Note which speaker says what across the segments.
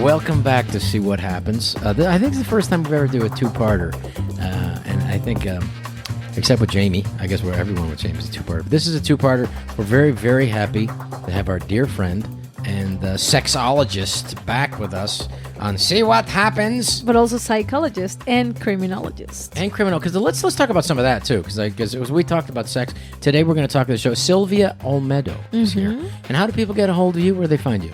Speaker 1: Welcome back to See What Happens. I think it's the first time we've ever do a two-parter. And I think, except with Jamie, I guess where everyone with Jamie is a two-parter. But this is a two-parter. We're very, very happy to have our dear friend and sexologist back with us on See What Happens.
Speaker 2: But also psychologist and criminologist.
Speaker 1: And criminal, because let's talk about some of that too, because we talked about sex. Today we're going to talk to the show. Silvia Olmedo is here. And how do people get a hold of you? Where do they find you?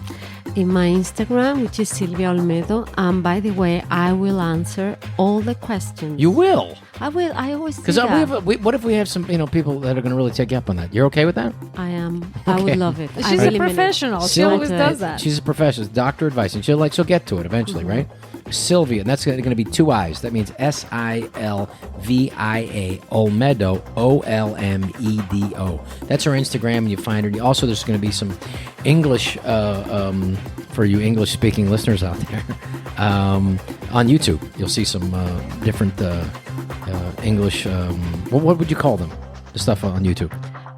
Speaker 3: In my Instagram, which is Silvia Olmedo. And by the way, I will answer all the questions.
Speaker 1: You will?
Speaker 3: I will. I always do
Speaker 1: because
Speaker 3: that.
Speaker 1: what if we have some people that are going to really take you up on that? You're okay with that?
Speaker 3: I am.
Speaker 1: Okay.
Speaker 3: I would love it.
Speaker 2: She's a professional. She always does that.
Speaker 1: She's a professional. Doctor advice. And she'll get to it eventually, right? Sylvia, and that's going to be two I's. That means Silvia Olmedo, Olmedo. That's her Instagram, and you find her. Also, there's going to be some English for you English-speaking listeners out there on YouTube. You'll see some different English. What would you call them? The stuff on YouTube.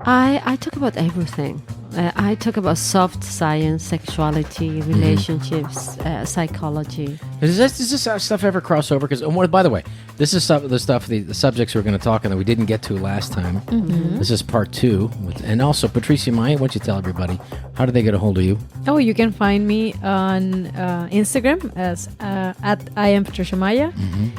Speaker 3: I talk about everything. I talk about soft science, sexuality, relationships, psychology.
Speaker 1: Does this stuff ever cross over? Because, by the way, this is the subjects we're going to talk on that we didn't get to last time. This is part 2. And also, Patricia, why don't you tell everybody, how do they get a hold of you?
Speaker 2: Oh, you can find me on Instagram as at I am Patricia Maya.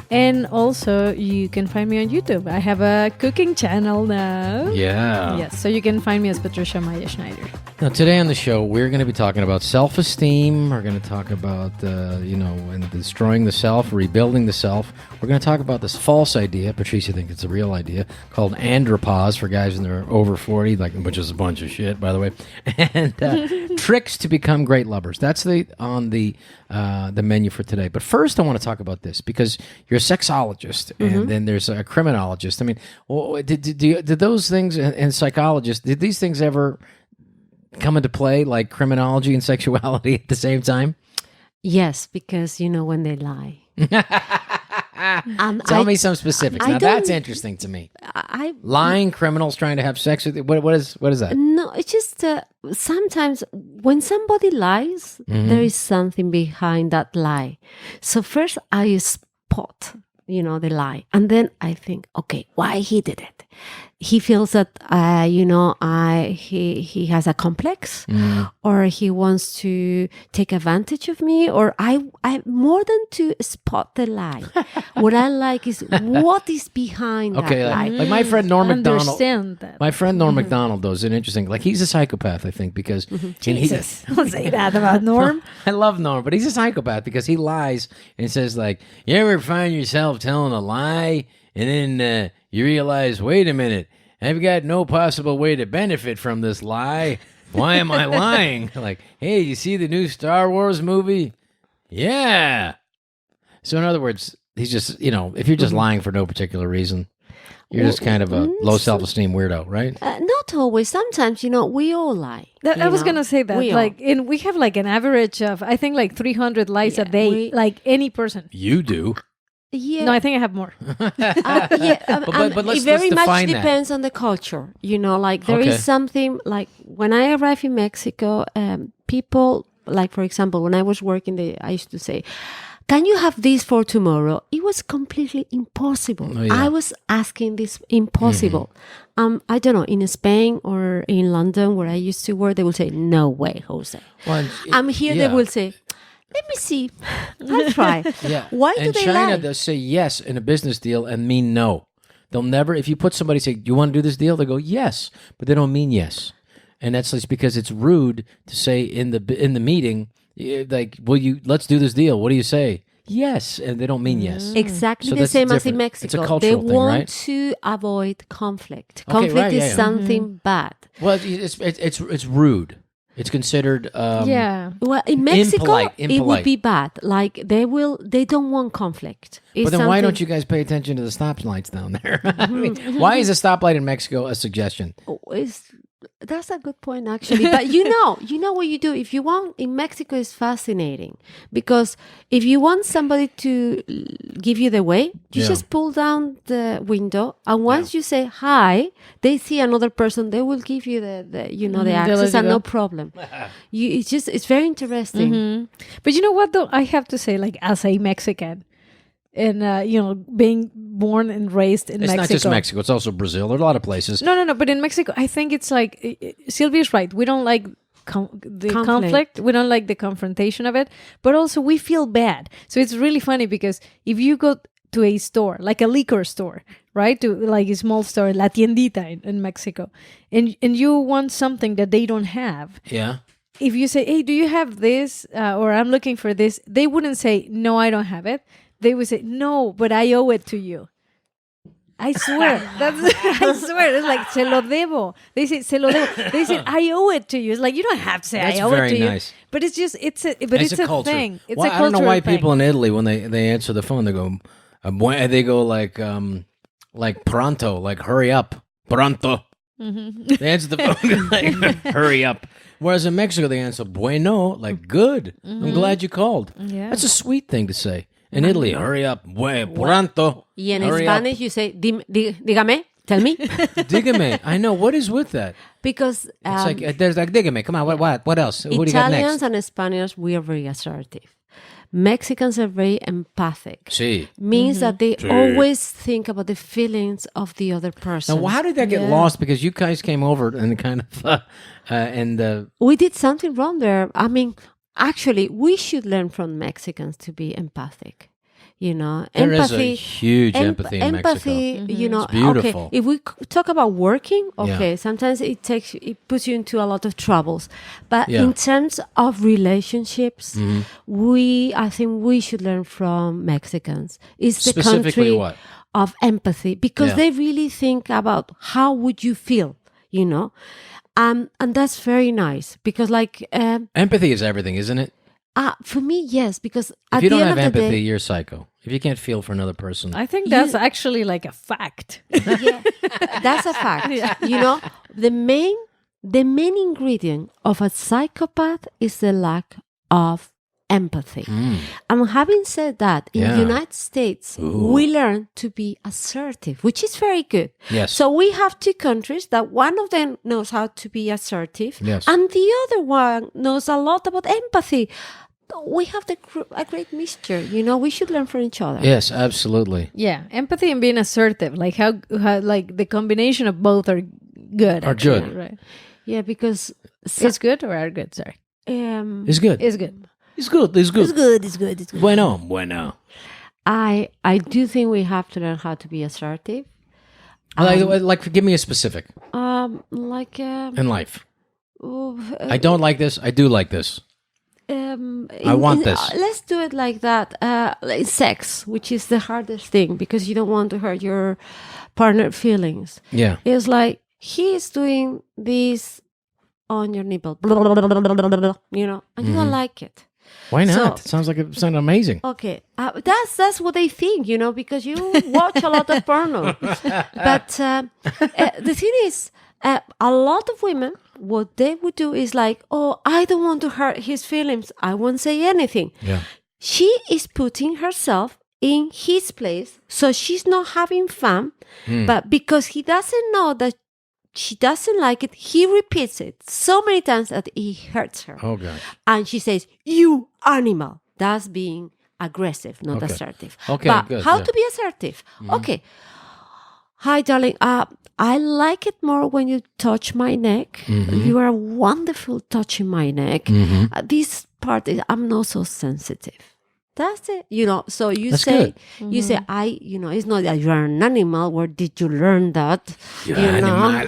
Speaker 2: And also, you can find me on YouTube. I have a cooking channel now.
Speaker 1: Yeah.
Speaker 2: Yes, so you can find me as Patricia Maya Schneider.
Speaker 1: Now, today on the show, we're going to be talking about self-esteem. We're going to talk about, and destroying the self, rebuilding the self. We're going to talk about this false idea, Patricia thinks it's a real idea, called andropause for guys when they're over 40, which is a bunch of shit, by the way. And tricks to become great lovers. That's on the menu for today. But first, I want to talk about this because you're a sexologist, and then there's a criminologist. I mean, did those things and psychologists, did these things ever come into play, like criminology and sexuality at the same time?
Speaker 3: Yes, because when they lie.
Speaker 1: Tell me some specifics. Now that's interesting to me. Lying criminals trying to have sex with you. What is that?
Speaker 3: No, it's just sometimes when somebody lies, there is something behind that lie. So first I spot, the lie, and then I think, okay, why he did it? He feels that, he has a complex, or he wants to take advantage of me, or I more than to spot the lie. What I like is what is behind that lie.
Speaker 1: Like my friend Norm MacDonald.
Speaker 2: Understand that.
Speaker 1: My friend Norm MacDonald, though, is an interesting. Like he's a psychopath, I think, because
Speaker 2: Jesus, don't say that about Norm.
Speaker 1: I love Norm, but he's a psychopath because he lies and says, like, you ever find yourself telling a lie and then you realize, wait a minute, I've got no possible way to benefit from this lie. Why am I lying? Like, hey, you see the new Star Wars movie? Yeah. So in other words, he's just, if you're just lying for no particular reason, you're just kind of a low self-esteem weirdo, right?
Speaker 3: Not always. Sometimes, we all lie.
Speaker 2: I was going to say that. We have an average of, I think, 300 lies a day, like any person.
Speaker 1: You do.
Speaker 3: Yeah.
Speaker 2: No, I think I have more.
Speaker 1: But let's
Speaker 3: it very much
Speaker 1: define
Speaker 3: depends on the culture. There is something like when I arrived in Mexico, people, for example, when I was working, I used to say, can you have this for tomorrow? It was completely impossible. Oh, yeah. I was asking this impossible. I don't know, in Spain or in London where I used to work, they will say, no way, Jose. Well, I'm here, they will say, let me see. I'll try.
Speaker 1: Yeah.
Speaker 3: Why do they lie?
Speaker 1: In China, they'll say yes in a business deal and mean no. They'll never, if you put somebody say, do you want to do this deal? They go, yes, but they don't mean yes. And that's just because it's rude to say in the meeting, let's do this deal. What do you say? Yes, and they don't mean yes.
Speaker 3: Exactly the same as in Mexico.
Speaker 1: It's a cultural
Speaker 3: they
Speaker 1: thing,
Speaker 3: want
Speaker 1: right?
Speaker 3: to avoid conflict.
Speaker 1: Okay,
Speaker 3: Conflict is something bad.
Speaker 1: Well, it's rude. It's considered
Speaker 3: Well, in Mexico,
Speaker 1: impolite.
Speaker 3: It would be bad. They don't want conflict.
Speaker 1: But then why don't you guys pay attention to the stop lights down there? I mean, why is a stoplight in Mexico a suggestion?
Speaker 3: That's a good point, actually. But you know what you do. If you want, in Mexico, is fascinating because if you want somebody to give you the way, you just pull down the window, and once you say hi, they see another person. They will give you the access and no problem. It's very interesting.
Speaker 2: But you know what, though, I have to say, like, as a Mexican, and being born and raised in Mexico.
Speaker 1: It's not just Mexico, it's also Brazil. There are a lot of places.
Speaker 2: No, but in Mexico, I think it's like, Sylvia's right. We don't like the conflict. We don't like the confrontation of it, but also we feel bad. So it's really funny because if you go to a store, like a liquor store, right? To like a small store, La Tiendita in Mexico, and you want something that they don't have.
Speaker 1: Yeah.
Speaker 2: If you say, hey, do you have this? Or I'm looking for this, they wouldn't say, no, I don't have it. They would say, no, but I owe it to you. I swear. I swear. It's like, se lo debo. They say, se lo debo. They say, I owe it to you. It's like, you don't have to say, I owe it to
Speaker 1: nice.
Speaker 2: you. But it's just, it's a
Speaker 1: culture.
Speaker 2: thing. It's
Speaker 1: well,
Speaker 2: a cultural thing.
Speaker 1: I don't know why people in Italy, when they answer the phone, they go like pronto, like hurry up. Pronto. Mm-hmm. They answer the phone like, hurry up. Whereas in Mexico, they answer bueno, like good. I'm glad you called.
Speaker 2: Yeah.
Speaker 1: That's a sweet thing to say. In Italy, hurry up, pronto.
Speaker 3: Y in Spanish, you say, dígame, tell me.
Speaker 1: Dígame. I know. What is with that?
Speaker 3: Because
Speaker 1: it's like, there's like, dígame, come on, what else? Who do you got next?
Speaker 3: Italians and Spaniards, we are very assertive. Mexicans are very empathic.
Speaker 1: Sí.
Speaker 3: Means that they always think about the feelings of the other person.
Speaker 1: Now, how did that get lost? Because you guys came over and kind of,
Speaker 3: we did something wrong there. I mean, actually, we should learn from Mexicans to be empathic.
Speaker 1: There
Speaker 3: Empathy,
Speaker 1: is a huge empathy in
Speaker 3: empathy,
Speaker 1: Mexico. It's beautiful.
Speaker 3: Okay, if we talk about working, sometimes it puts you into a lot of troubles. But in terms of relationships, I think we should learn from Mexicans. It's the country of empathy because they really think about how would you feel, and that's very nice because
Speaker 1: empathy is everything, isn't it?
Speaker 3: For me, yes, because
Speaker 1: if you don't have empathy, you're psycho. If you can't feel for another person,
Speaker 2: I think that's actually like a fact.
Speaker 3: Yeah, that's a fact. Yeah. The main ingredient of a psychopath is the lack of empathy. And having said that, in the United States, we learn to be assertive, which is very good.
Speaker 1: Yes.
Speaker 3: So we have two countries that one of them knows how to be assertive, and the other one knows a lot about empathy. We have a great mixture. We should learn from each other.
Speaker 1: Yes, absolutely.
Speaker 2: Yeah, empathy and being assertive, like how like the combination of both are good.
Speaker 1: Good,
Speaker 2: right?
Speaker 3: Yeah, because
Speaker 2: it's good or are good. Sorry,
Speaker 1: it's good.
Speaker 2: It's good.
Speaker 1: It's good. It's good.
Speaker 2: It's good. It's good. It's good.
Speaker 1: Bueno.
Speaker 3: I do think we have to learn how to be assertive.
Speaker 1: Like, give me a specific.
Speaker 3: In
Speaker 1: life. I don't like this. I do like this. I want this.
Speaker 3: Let's do it like that. Like sex, which is the hardest thing because you don't want to hurt your partner's feelings.
Speaker 1: Yeah.
Speaker 3: It's like he's doing this on your nipple, and you don't like it.
Speaker 1: Why not? It sounds amazing.
Speaker 3: Okay, that's what they think, because you watch a lot of porno. But the thing is, a lot of women, what they would do is like, oh, I don't want to hurt his feelings. I won't say anything.
Speaker 1: Yeah.
Speaker 3: She is putting herself in his place, so she's not having fun. But because he doesn't know that she doesn't like it, he repeats it so many times that it hurts her.
Speaker 1: Oh, God.
Speaker 3: And she says, you animal. That's being aggressive, not assertive.
Speaker 1: Okay,
Speaker 3: but
Speaker 1: good.
Speaker 3: How to be assertive? Okay. Hi, darling. I like it more when you touch my neck. You are wonderful touching my neck. This part, I'm not so sensitive. That's it. So
Speaker 1: That's say,
Speaker 3: good. You say, it's not that you're an animal. Where did you learn that?
Speaker 1: You're animal.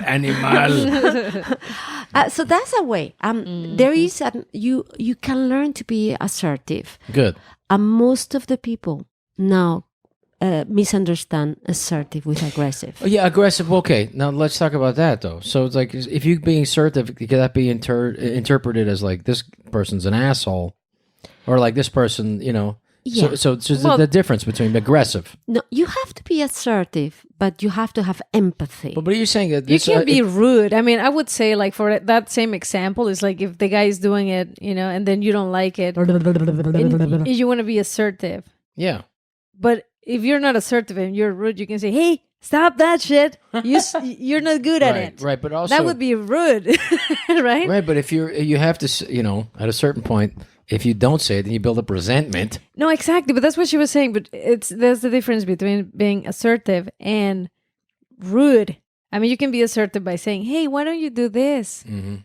Speaker 3: So that's a way. There is, you can learn to be assertive.
Speaker 1: Good.
Speaker 3: And most of the people now misunderstand assertive with aggressive.
Speaker 1: Oh, yeah, aggressive. Okay, now let's talk about that, though. So it's like, if you're being assertive, could that be interpreted as like, this person's an asshole? Or like, this person,
Speaker 3: Yeah.
Speaker 1: So the difference between aggressive.
Speaker 3: No, you have to be assertive, but you have to have empathy.
Speaker 1: But are you saying that
Speaker 2: You can be rude. I mean, I would say, like, for that same example, is like if the guy is doing it, and then you don't like it, and you want to be assertive.
Speaker 1: Yeah.
Speaker 2: But if you're not assertive and you're rude, you can say, "Hey, stop that shit. You're not good at it."
Speaker 1: Right, but also
Speaker 2: that would be rude, right?
Speaker 1: Right, but if you have to, at a certain point, if you don't say it, then you build up resentment.
Speaker 2: No, exactly. But that's what she was saying. But there's the difference between being assertive and rude. I mean, you can be assertive by saying, "Hey, why don't you do this?" Mm-hmm.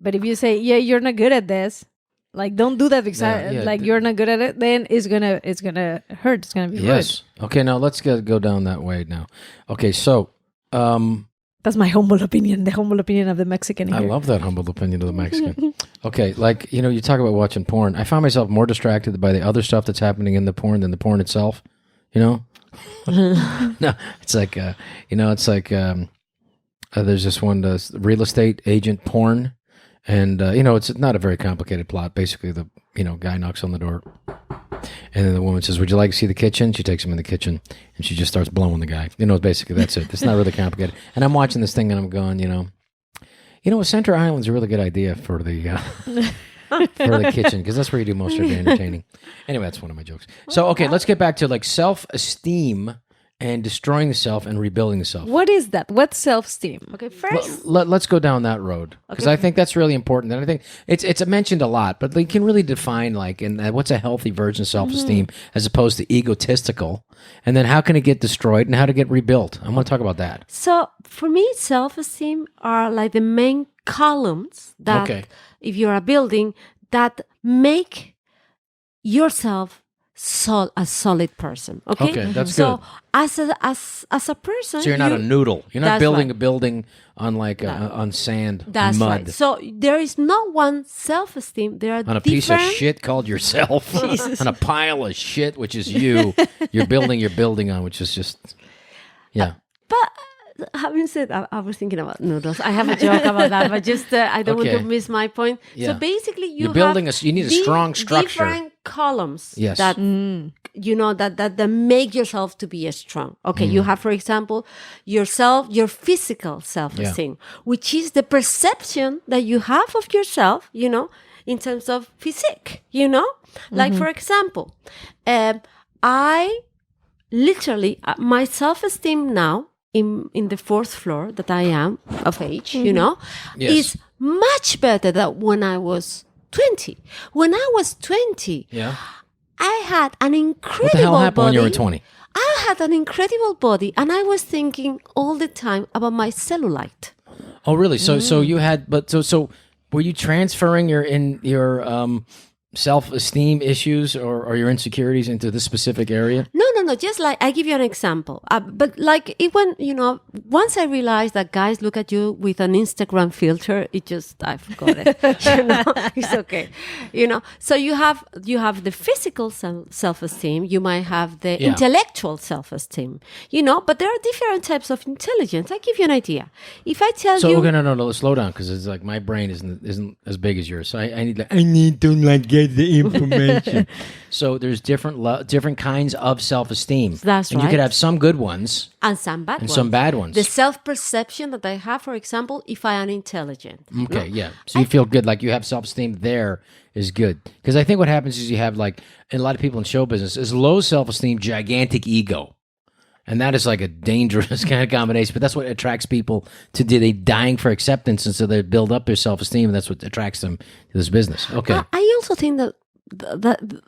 Speaker 2: But if you say, "Yeah, you're not good at this," like, don't do that because you're not good at it, then it's gonna hurt. It's gonna be
Speaker 1: yes. Rude. Okay, now let's go down that way now. Okay, so
Speaker 2: that's my humble opinion. The humble opinion of the Mexican here.
Speaker 1: I love that humble opinion of the Mexican. Okay, like, you talk about watching porn. I find myself more distracted by the other stuff that's happening in the porn than the porn itself. No, it's like there's this one real estate agent porn, and it's not a very complicated plot. Basically, the guy knocks on the door, and then the woman says, "Would you like to see the kitchen?" She takes him in the kitchen, and she just starts blowing the guy. Basically that's it. It's not really complicated. And I'm watching this thing, and I'm going, Center Island's a really good idea for the for the kitchen, because that's where you do most of the entertaining. Anyway, that's one of my jokes. So, okay, let's get back to like self-esteem and destroying the self and rebuilding the self.
Speaker 2: What is that? What's self-esteem?
Speaker 3: Okay, first,
Speaker 1: let's go down that road, because I think that's really important. And I think it's mentioned a lot, but you can really define what's a healthy version of self-esteem as opposed to egotistical, and then how can it get destroyed and how to get rebuilt. I want to talk about that.
Speaker 3: So for me, self-esteem are like the main columns that, if you're a building, that make yourself a solid person. Okay,
Speaker 1: that's
Speaker 3: so
Speaker 1: good.
Speaker 3: As a person,
Speaker 1: so you're not a noodle. You're not building a building on on sand,
Speaker 3: that's
Speaker 1: mud.
Speaker 3: Right. So there is not one self-esteem. There are
Speaker 1: on a piece of shit called yourself, on a pile of shit, which is you. You're building your building on, which is just
Speaker 3: but having said, I was thinking about noodles. I have a joke about that, but just I don't want to miss my point. Yeah. So basically, you're building
Speaker 1: you need a strong structure.
Speaker 3: Different columns that that make yourself to be strong. Okay, you have, for example, your physical self-esteem, which is the perception that you have of yourself. In terms of physique. Like, for example, I literally my self-esteem now, in the fourth floor that I am of age, is much better than when I was 20. When I was 20, I had an incredible
Speaker 1: What the hell happened
Speaker 3: body.
Speaker 1: when you were 20?
Speaker 3: I had an incredible body, and I was thinking all the time about my cellulite.
Speaker 1: Oh, really? So you had, but so were you transferring your self-esteem issues or your insecurities into this specific area?
Speaker 3: No. Just like, I give you an example. But like, once I realized that guys look at you with an Instagram filter, I forgot it. It's okay. So you have the physical self-esteem. You might have the intellectual self-esteem. But there are different types of intelligence. I give you an idea. If I tell you,
Speaker 1: no, slow down, because it's like my brain isn't as big as yours. So I need to get the information. So there's different kinds of self-esteem.
Speaker 3: That's
Speaker 1: and
Speaker 3: right.
Speaker 1: You could have some good ones
Speaker 3: and some bad ones.
Speaker 1: Some bad ones.
Speaker 3: The self-perception that I have, for example, if I am intelligent.
Speaker 1: Okay, yeah. So you feel good, like you have self-esteem there is good. Because I think what happens is you have, like, and a lot of people in show business, is low self-esteem, gigantic ego. And that is like a dangerous kind of combination. But that's what attracts people to they dying for acceptance. And so they build up their self-esteem, and that's what attracts them to this business. Okay.
Speaker 3: I also think that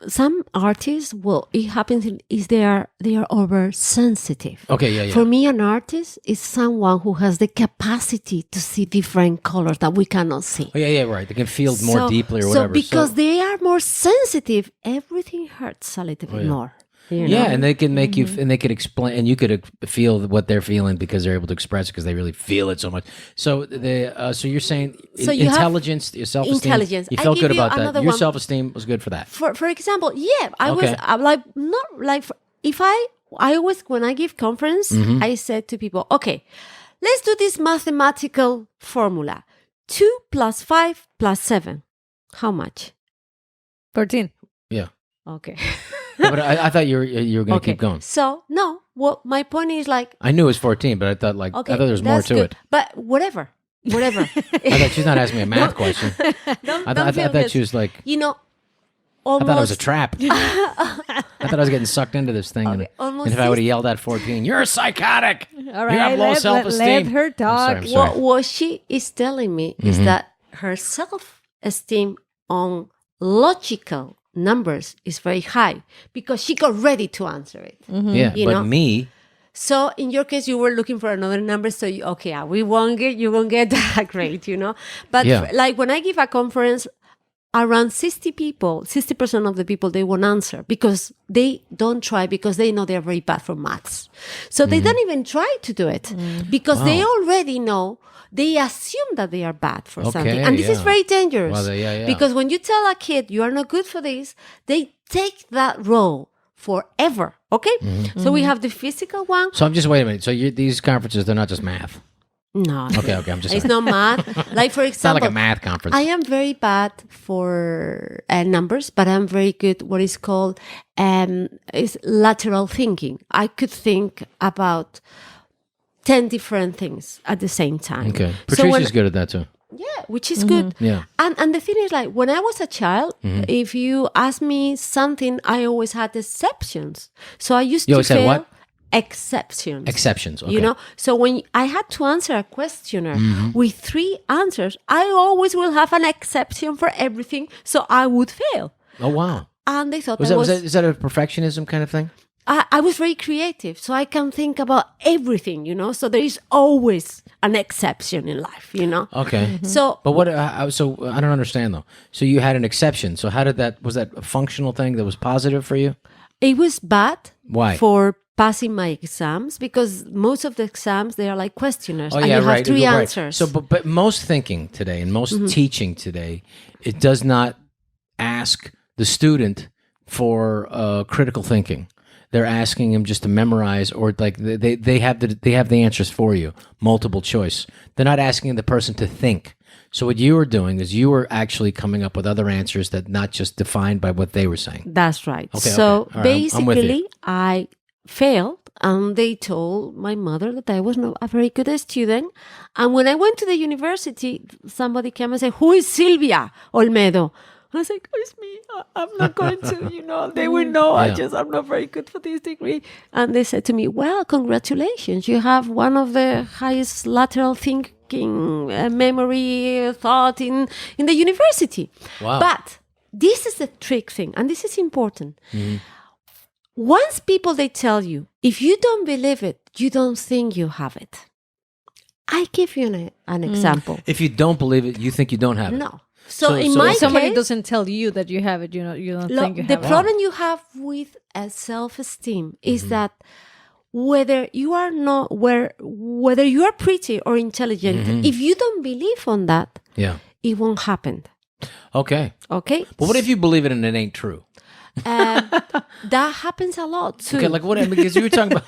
Speaker 3: some artists, it happens is they are oversensitive.
Speaker 1: Okay, yeah.
Speaker 3: For me, an artist is someone who has the capacity to see different colors that we cannot see.
Speaker 1: Oh, yeah, right. They can feel more deeply or whatever.
Speaker 3: So because they are more sensitive, everything hurts a little bit more.
Speaker 1: Yeah, and they can make you, and they can explain, and you could feel what they're feeling because they're able to express it because they really feel it so much. So so you're saying intelligence, your self-esteem.
Speaker 3: Intelligence.
Speaker 1: You felt good about that. Your self-esteem was good for that.
Speaker 3: For example, I'm like, not like, if I always, when I give conference, I said to people, okay, let's do this mathematical formula: 2 + 5 + 7. How much?
Speaker 2: 13.
Speaker 1: Yeah.
Speaker 3: Okay.
Speaker 1: But I thought you were going to keep going.
Speaker 3: So no, well, my point is like,
Speaker 1: I knew it was 14, but I thought I thought there was more
Speaker 3: that's
Speaker 1: to
Speaker 3: good.
Speaker 1: it.
Speaker 3: But whatever.
Speaker 1: I thought she's not asking me a math question. I thought she was like,
Speaker 3: almost.
Speaker 1: I thought it was a trap. I thought I was getting sucked into this thing. And if I would have yelled at 14, you're psychotic.
Speaker 2: All right,
Speaker 1: you have low self-esteem.
Speaker 2: let her talk.
Speaker 1: I'm sorry.
Speaker 3: What she is telling me is that her self-esteem on logical numbers is very high because she got ready to answer it.
Speaker 1: Yeah, but me...
Speaker 3: So in your case, you were looking for another number. So you won't get that grade, But like when I give a conference, around 60% of the people, they won't answer because they don't try because they know they're very bad for maths. So they don't even try to do it because they already know, they assume that they are bad for something. And this is very dangerous because when you tell a kid you are not good for this, they take that role forever. Okay? So we have the physical one.
Speaker 1: So I'm just, wait a minute. So these conferences, they're not just math.
Speaker 3: No.
Speaker 1: Okay, I'm just
Speaker 3: It's
Speaker 1: saying.
Speaker 3: not math. Like, for example,
Speaker 1: It's not like a math conference.
Speaker 3: I am very bad for numbers, but I'm very good what is called is lateral thinking. I could think about 10 different things at the same time.
Speaker 1: Okay. Patricia's good at that too.
Speaker 3: Yeah, which is good.
Speaker 1: Yeah.
Speaker 3: And the thing is, like, when I was a child, if you ask me something, I always had exceptions. So I used to
Speaker 1: said
Speaker 3: fail.
Speaker 1: what?
Speaker 3: Exceptions.
Speaker 1: Okay.
Speaker 3: So when I had to answer a questionnaire with 3 answers, I always will have an exception for everything, so I would fail.
Speaker 1: Oh, wow.
Speaker 3: And they thought
Speaker 1: is that a perfectionism kind of thing?
Speaker 3: I was very creative, so I can think about everything, So there is always an exception in life,
Speaker 1: Okay.
Speaker 3: So,
Speaker 1: But what? So I don't understand though. So you had an exception. So how did that? Was that a functional thing that was positive for you?
Speaker 3: it was bad.
Speaker 1: Why?
Speaker 3: For passing my exams, because most of the exams, they are like questionnaires,
Speaker 1: Oh,
Speaker 3: and
Speaker 1: yeah,
Speaker 3: you have 3 answers.
Speaker 1: So, but most thinking today and most teaching today, it does not ask the student for critical thinking. They're asking him just to memorize, or like they have the answers for you, multiple choice. They're not asking the person to think. So what you were doing is you were actually coming up with other answers that not just defined by what they were saying.
Speaker 3: That's right.
Speaker 1: Okay,
Speaker 3: so
Speaker 1: okay. All right, I'm with you.
Speaker 3: basically, I failed, and they told my mother that I was not a very good student. And when I went to the university, somebody came and said, "Who is Silvia Olmedo?" I was like, "It's me. I'm not going to, they will know. I'm not very good for this degree." And they said to me, "Well, congratulations. You have one of the highest lateral thinking, memory, thought in the university."
Speaker 1: Wow.
Speaker 3: But this is the trick thing, and this is important. Once people, they tell you, if you don't believe it, you don't think you have it. I give you an example.
Speaker 1: If you don't believe it, you think you don't have it.
Speaker 3: No. So in my
Speaker 2: somebody
Speaker 3: case,
Speaker 2: doesn't tell you that you have it, you don't think you have
Speaker 3: the
Speaker 2: it.
Speaker 3: problem you have with self-esteem is that whether you are pretty or intelligent, if you don't believe on that, it won't happen.
Speaker 1: Okay.
Speaker 3: Okay.
Speaker 1: But what if you believe it and it ain't true?
Speaker 3: That happens a lot too.
Speaker 1: Okay, like what? Because you were talking about.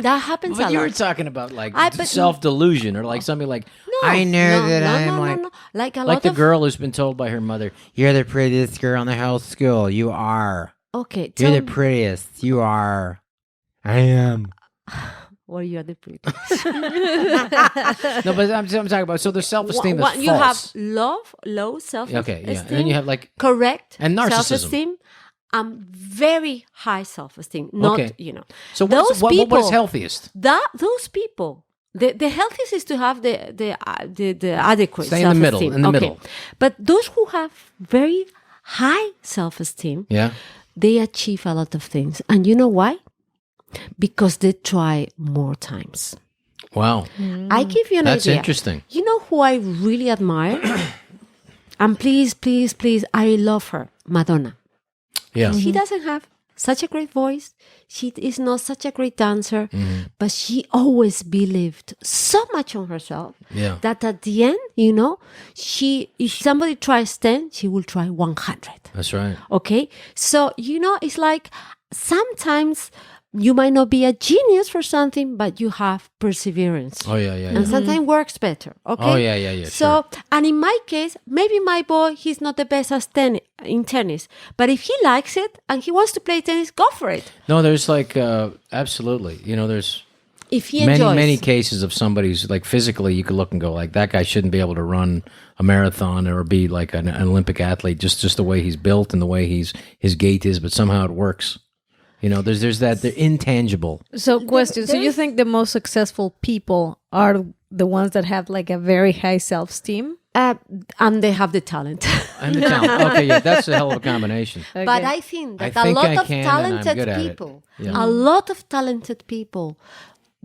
Speaker 3: That happens a lot.
Speaker 1: But you were talking about like
Speaker 3: but-
Speaker 1: self-delusion or like something like,
Speaker 3: No,
Speaker 1: I know that I am
Speaker 3: no,
Speaker 1: like...
Speaker 3: no. Like a
Speaker 1: Like
Speaker 3: lot
Speaker 1: the
Speaker 3: of
Speaker 1: girl who's been told by her mother, you're the prettiest girl in the whole school. You are.
Speaker 3: Okay,
Speaker 1: You're the prettiest. You are. I am.
Speaker 3: Well, you are the prettiest.
Speaker 1: No, but I'm talking about, so the self-esteem is false.
Speaker 3: You have low self-esteem.
Speaker 1: Okay, yeah. And then you have like...
Speaker 3: Correct.
Speaker 1: And narcissism.
Speaker 3: Self-esteem. Very high self-esteem. Not,
Speaker 1: Okay. So
Speaker 3: those
Speaker 1: what
Speaker 3: people,
Speaker 1: is healthiest?
Speaker 3: Those people, the healthiest is to have the adequate
Speaker 1: Stay in the
Speaker 3: self-esteem.
Speaker 1: middle, middle.
Speaker 3: But those who have very high self-esteem, they achieve a lot of things. And you know why? Because they try more times.
Speaker 1: Wow.
Speaker 3: I give you an
Speaker 1: That's
Speaker 3: idea.
Speaker 1: interesting.
Speaker 3: You know who I really admire? And please, I love her, Madonna.
Speaker 1: Yeah.
Speaker 3: She doesn't have such a great voice. She is not such a great dancer, but she always believed so much on herself that at the end, if somebody tries 10, she will try 100.
Speaker 1: That's right.
Speaker 3: Okay? So, it's like sometimes you might not be a genius for something, but you have perseverance.
Speaker 1: Oh, yeah.
Speaker 3: And sometimes works better. Okay.
Speaker 1: Oh, yeah.
Speaker 3: So,
Speaker 1: Sure.
Speaker 3: and in my case, maybe my boy, he's not the best in tennis, but if he likes it and he wants to play tennis, go for it.
Speaker 1: No, there's like, absolutely. There's
Speaker 3: If he enjoys.
Speaker 1: many cases of somebody's like physically, you could look and go like, that guy shouldn't be able to run a marathon or be like an Olympic athlete, just the way he's built and the way his gait is, but somehow it works. There's that, they're intangible.
Speaker 2: So, question. So, you think the most successful people are the ones that have like a very high self-esteem?
Speaker 3: And they have the talent.
Speaker 1: And the talent. Okay, yeah, that's a hell of a combination.
Speaker 2: Okay.
Speaker 3: But I think that
Speaker 1: I think
Speaker 3: a lot
Speaker 1: I
Speaker 3: of
Speaker 1: can, and I'm
Speaker 3: talented
Speaker 1: good at it.
Speaker 3: people,
Speaker 1: Yeah.
Speaker 3: a lot of talented people,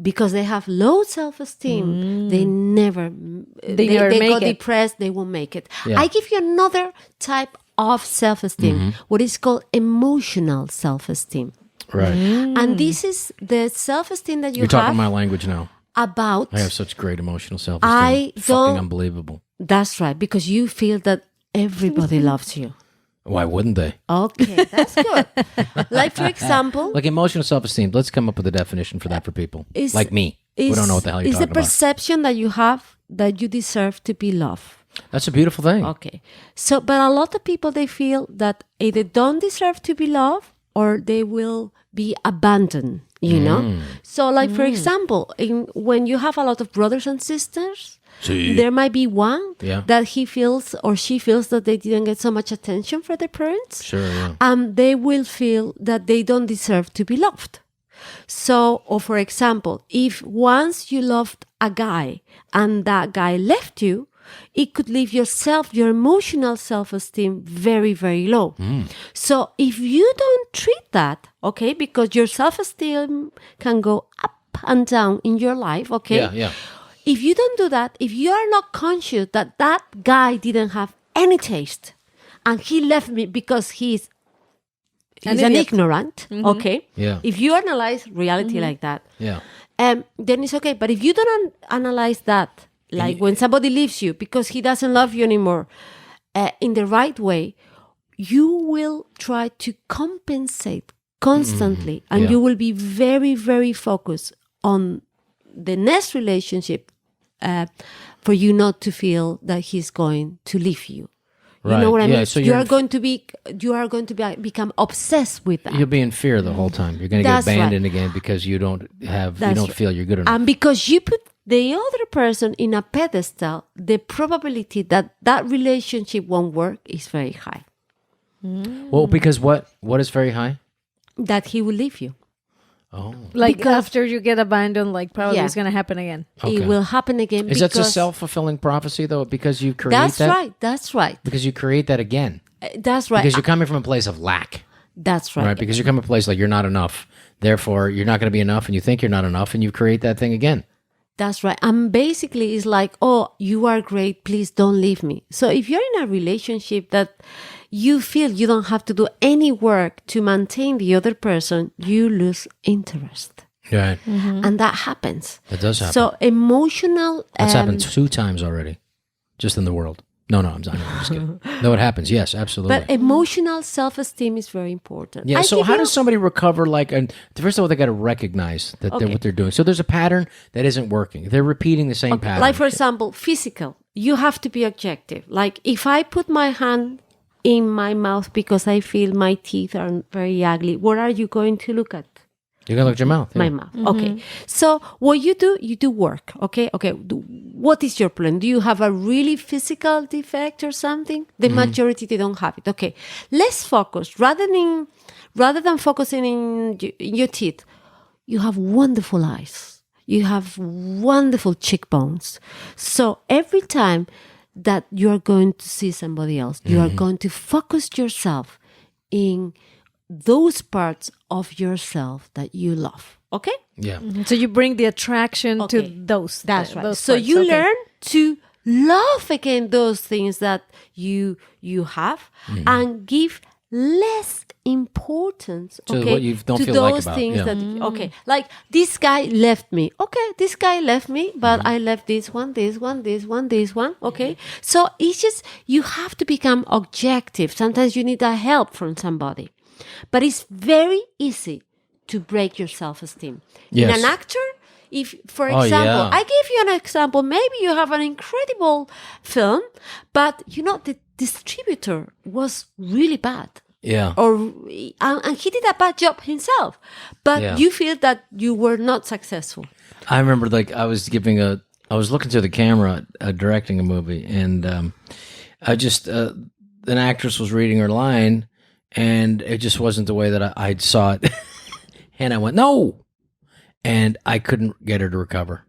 Speaker 3: because they have low self-esteem, they never
Speaker 2: never
Speaker 3: they
Speaker 2: make
Speaker 3: go
Speaker 2: it.
Speaker 3: depressed, they won't make it.
Speaker 1: Yeah.
Speaker 3: I give you another type of self-esteem, what is called emotional self-esteem.
Speaker 1: Right.
Speaker 3: And this is the self-esteem that
Speaker 1: You're
Speaker 3: have
Speaker 1: talking my language now.
Speaker 3: about.
Speaker 1: I have such great emotional self-esteem.
Speaker 3: I
Speaker 1: Fucking
Speaker 3: don't-
Speaker 1: unbelievable.
Speaker 3: That's right, because you feel that everybody loves you.
Speaker 1: Why wouldn't they?
Speaker 3: Okay, that's good. Like, for example,
Speaker 1: Like emotional self-esteem. Let's come up with a definition for that for people.
Speaker 3: Is-
Speaker 1: Like me. We don't know what the hell you're
Speaker 3: is the
Speaker 1: talking about.
Speaker 3: perception that you have that you deserve to be loved.
Speaker 1: That's a beautiful thing.
Speaker 3: Okay. So, but a lot of people, they feel that either don't deserve to be loved or they will be abandoned, So, like, for example, when you have a lot of brothers and sisters, there might be one
Speaker 1: Yeah.
Speaker 3: that he feels or she feels that they didn't get so much attention from their parents.
Speaker 1: Sure, yeah.
Speaker 3: And they will feel that they don't deserve to be loved. So, or for example, if once you loved a guy and that guy left you, it could leave your emotional self-esteem very, very low. So if you don't treat that, okay, because your self-esteem can go up and down in your life, okay?
Speaker 1: Yeah.
Speaker 3: If you don't do that, if you are not conscious that that guy didn't have any taste and he left me because he's an
Speaker 2: idiot.
Speaker 3: ignorant, okay?
Speaker 1: Yeah.
Speaker 3: If you analyze reality like that,
Speaker 1: Yeah.
Speaker 3: then it's okay. But if you don't analyze that, like when somebody leaves you because he doesn't love you anymore, in the right way, you will try to compensate constantly, and
Speaker 1: Yeah.
Speaker 3: you will be very, very focused on the next relationship for you not to feel that he's going to leave you. You
Speaker 1: Right.
Speaker 3: know what I
Speaker 1: Yeah,
Speaker 3: mean?
Speaker 1: so
Speaker 3: you
Speaker 1: you're-
Speaker 3: are going to become obsessed with that.
Speaker 1: You'll be in fear the whole time. You're going to get
Speaker 3: That's right.
Speaker 1: abandoned again because you don't
Speaker 3: That's right.
Speaker 1: feel you're good enough.
Speaker 3: And because you put the other person in a pedestal, the probability that that relationship won't work is very high.
Speaker 1: Well, because what is very high?
Speaker 3: That he will leave you.
Speaker 1: Oh.
Speaker 2: Like
Speaker 3: Because-
Speaker 2: after you get abandoned, like probably
Speaker 3: Yeah.
Speaker 2: it's going to happen again.
Speaker 1: Okay.
Speaker 3: It will happen again.
Speaker 1: Is that a
Speaker 3: because
Speaker 1: self-fulfilling prophecy though? Because you create
Speaker 3: That's
Speaker 1: that?
Speaker 3: right. That's right.
Speaker 1: Because you create that again.
Speaker 3: That's right.
Speaker 1: Because you're coming from a place of lack.
Speaker 3: That's right.
Speaker 1: Right? Because you're coming from a place like you're not enough. Therefore, you're not going to be enough and you think you're not enough and you create that thing again.
Speaker 3: That's right. And basically, it's like, oh, you are great. Please don't leave me. So if you're in a relationship that you feel you don't have to do any work to maintain the other person, you lose interest.
Speaker 1: Right.
Speaker 3: And that happens.
Speaker 1: That does happen.
Speaker 3: So emotional.
Speaker 1: That's happened 2 times already, just in the world. No, I'm just kidding. No, it happens. Yes, absolutely.
Speaker 3: But emotional self-esteem is very important.
Speaker 1: Yeah.
Speaker 3: I
Speaker 1: So
Speaker 3: give
Speaker 1: how
Speaker 3: you-
Speaker 1: does somebody recover? Like, and first of all, they got to recognize that they're
Speaker 3: Okay.
Speaker 1: what they're doing. So there's a pattern that isn't working. They're repeating the same pattern.
Speaker 3: Like, for example, physical. You have to be objective. Like, if I put my hand in my mouth because I feel my teeth are very ugly, what are you going to look at?
Speaker 1: You're gonna look at your mouth.
Speaker 3: My
Speaker 1: yeah.
Speaker 3: mouth. Okay. So what you do work. Okay. What is your plan? Do you have a really physical defect or something? The majority, they don't have it. Okay. Let's focus rather than focusing in your teeth. You have wonderful eyes. You have wonderful cheekbones. So every time that you are going to see somebody else, you are going to focus yourself in those parts of yourself that you love. Okay?
Speaker 1: Yeah.
Speaker 2: So you bring the attraction
Speaker 3: Okay.
Speaker 2: to those.
Speaker 3: That's right.
Speaker 2: those
Speaker 3: So
Speaker 2: parts.
Speaker 3: you
Speaker 2: Okay.
Speaker 3: learn to love again those things that you have and give less importance
Speaker 1: To
Speaker 3: okay,
Speaker 1: what you don't
Speaker 3: to
Speaker 1: feel
Speaker 3: those
Speaker 1: like about,
Speaker 3: things
Speaker 1: yeah.
Speaker 3: that okay, like this guy left me. Okay, this guy left me, but I left this one. Okay. So it's just you have to become objective. Sometimes you need a help from somebody. But it's very easy to break your self-esteem.
Speaker 1: Yes.
Speaker 3: In an actor, if, for example,
Speaker 1: yeah.
Speaker 3: I give you an example, maybe you have an incredible film, but the distributor was really bad.
Speaker 1: Yeah.
Speaker 3: And he did a bad job himself, but you feel that you were not successful.
Speaker 1: I remember, like, I was looking through the camera, directing a movie, and an actress was reading her line, and it just wasn't the way that I saw it. And I went, no! And I couldn't get her to recover.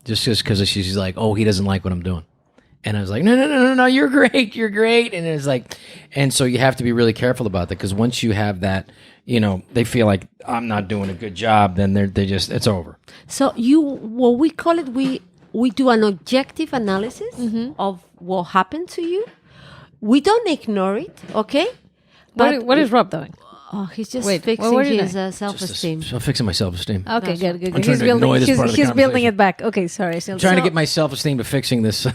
Speaker 1: Just because she's like, oh, he doesn't like what I'm doing. And I was like, no, you're great. And it's like, and so you have to be really careful about that, because once you have that, they feel like I'm not doing a good job, then it's over.
Speaker 3: So what we call it, we do an objective analysis of what happened to you. We don't ignore it, okay?
Speaker 2: But what is Rob doing?
Speaker 3: Oh, he's just
Speaker 2: Wait,
Speaker 3: fixing his
Speaker 2: doing?
Speaker 3: self-esteem.
Speaker 1: I'm fixing my self-esteem.
Speaker 2: Okay, good.
Speaker 1: I'm trying to ignore this part of the
Speaker 2: He's building
Speaker 1: conversation.
Speaker 2: it back. Okay, sorry.
Speaker 1: I'm trying to get my self-esteem to fixing this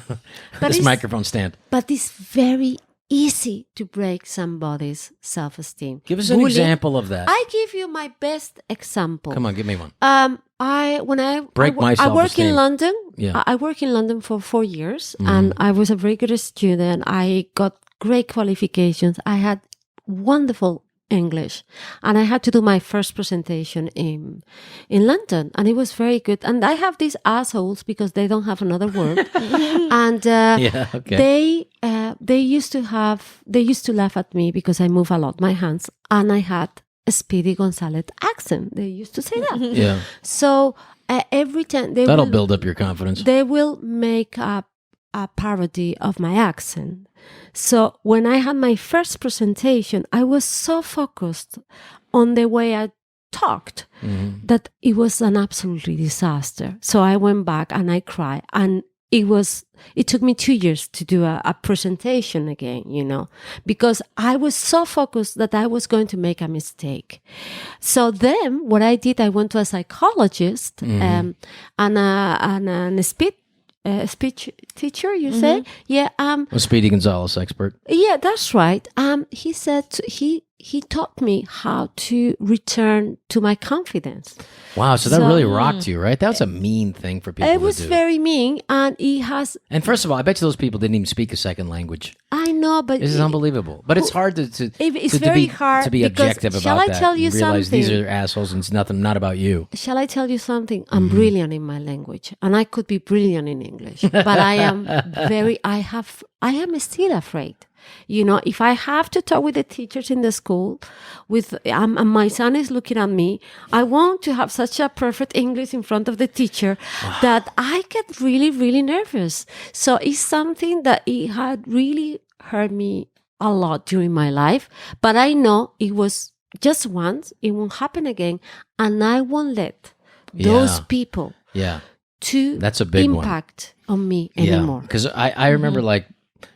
Speaker 1: this microphone stand.
Speaker 3: But it's very easy to break somebody's self-esteem.
Speaker 1: Give us an example of that.
Speaker 3: I give you my best example.
Speaker 1: Come on, give me one.
Speaker 3: I
Speaker 1: my
Speaker 3: I work in
Speaker 1: self-esteem.
Speaker 3: London.
Speaker 1: Yeah.
Speaker 3: I work in London for 4 years, and I was a very good student. I got great qualifications. I had wonderful English, and I had to do my first presentation in London, and it was very good. And I have these assholes, because they don't have another word, and they used to laugh at me because I move a lot my hands, and I had a Speedy Gonzalez accent. They used to say that.
Speaker 1: Yeah.
Speaker 3: So every time
Speaker 1: that'll build up your confidence.
Speaker 3: They will make up a parody of my accent. So when I had my first presentation, I was so focused on the way I talked that it was an absolutely disaster. So I went back and I cried, and it took me 2 years to do a presentation again, because I was so focused that I was going to make a mistake. So then what I did, I went to a psychologist and a speech teacher, you say? Yeah.
Speaker 1: A Speedy Gonzalez expert.
Speaker 3: Yeah, that's right. He said he taught me how to return to my confidence.
Speaker 1: Wow, so that really rocked you, right? That was a mean thing for people to do.
Speaker 3: It was very mean, and it has...
Speaker 1: And first of all, I bet you those people didn't even speak a second language.
Speaker 3: I know, but...
Speaker 1: This is unbelievable. But it's hard
Speaker 3: hard
Speaker 1: to be objective about
Speaker 3: shall I
Speaker 1: that.
Speaker 3: tell you
Speaker 1: and realize
Speaker 3: something?
Speaker 1: these are assholes and it's not about you.
Speaker 3: Shall I tell you something? I'm brilliant in my language, and I could be brilliant in English, but I am still afraid. If I have to talk with the teachers in the school, and my son is looking at me, I want to have such a perfect English in front of the teacher that I get really, really nervous. So it's something that it had really hurt me a lot during my life. But I know it was just once, it won't happen again, and I won't let those people
Speaker 1: That's a big
Speaker 3: impact on me anymore.
Speaker 1: Because I remember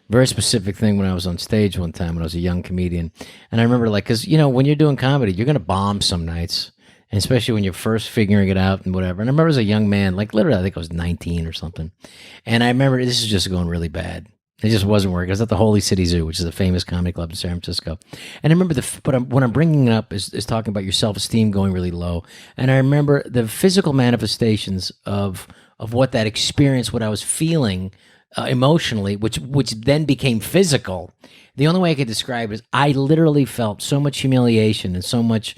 Speaker 1: very specific thing when I was on stage one time when I was a young comedian. And I remember because, when you're doing comedy, you're going to bomb some nights. And especially when you're first figuring it out and whatever. And I remember as a young man, literally I think I was 19 or something. And I remember this is just going really bad. It just wasn't working. I was at the Holy City Zoo, which is a famous comedy club in San Francisco. And I remember what I'm bringing it up is talking about your self-esteem going really low. And I remember the physical manifestations of what that experience, what I was feeling emotionally, which then became physical. The only way I could describe it is I literally felt so much humiliation and so much,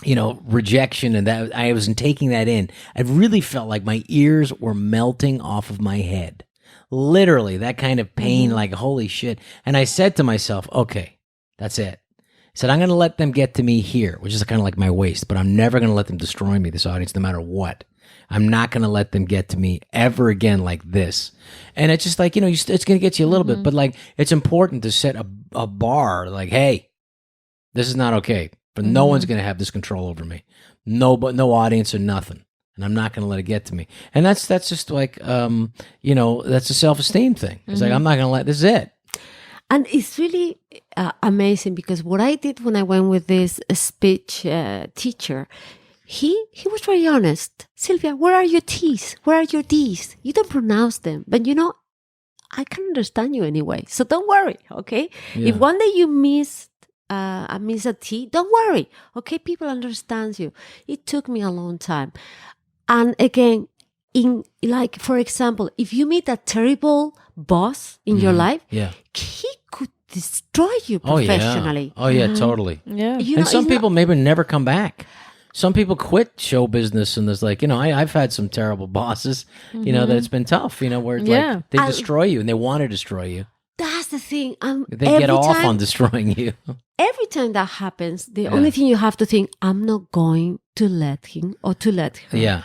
Speaker 1: rejection, and that I wasn't taking that in. I really felt like my ears were melting off of my head. Literally, that kind of pain, like, holy shit. And I said to myself, okay, that's it. I said, I'm going to let them get to me here, which is kind of like my waist, but I'm never going to let them destroy me, this audience, no matter what. I'm not going to let them get to me ever again like this. And it's just it's going to get you a little bit, but it's important to set a bar, hey, this is not okay, but no one's going to have this control over me. No audience or nothing. And I'm not going to let it get to me. And that's just that's a self-esteem thing. It's I'm not going to let, this is it.
Speaker 3: And it's really amazing, because what I did when I went with this speech teacher, he was very honest. Silvia, where are your T's? Where are your D's? You don't pronounce them, but I can understand you anyway. So don't worry, okay? Yeah. If one day you missed miss a tea, don't worry. Okay, people understand you. It took me a long time. And again, for example, if you meet a terrible boss in your life, he could destroy you professionally.
Speaker 1: Oh yeah, totally.
Speaker 2: Yeah.
Speaker 1: And some people maybe never come back. Some people quit show business, and there's like, I've had some terrible bosses, that it's been tough, where it's like they destroy you and they want to destroy you.
Speaker 3: That's the thing.
Speaker 1: They get off on destroying you.
Speaker 3: Every time that happens, the only thing you have to think, I'm not going to let him or to let her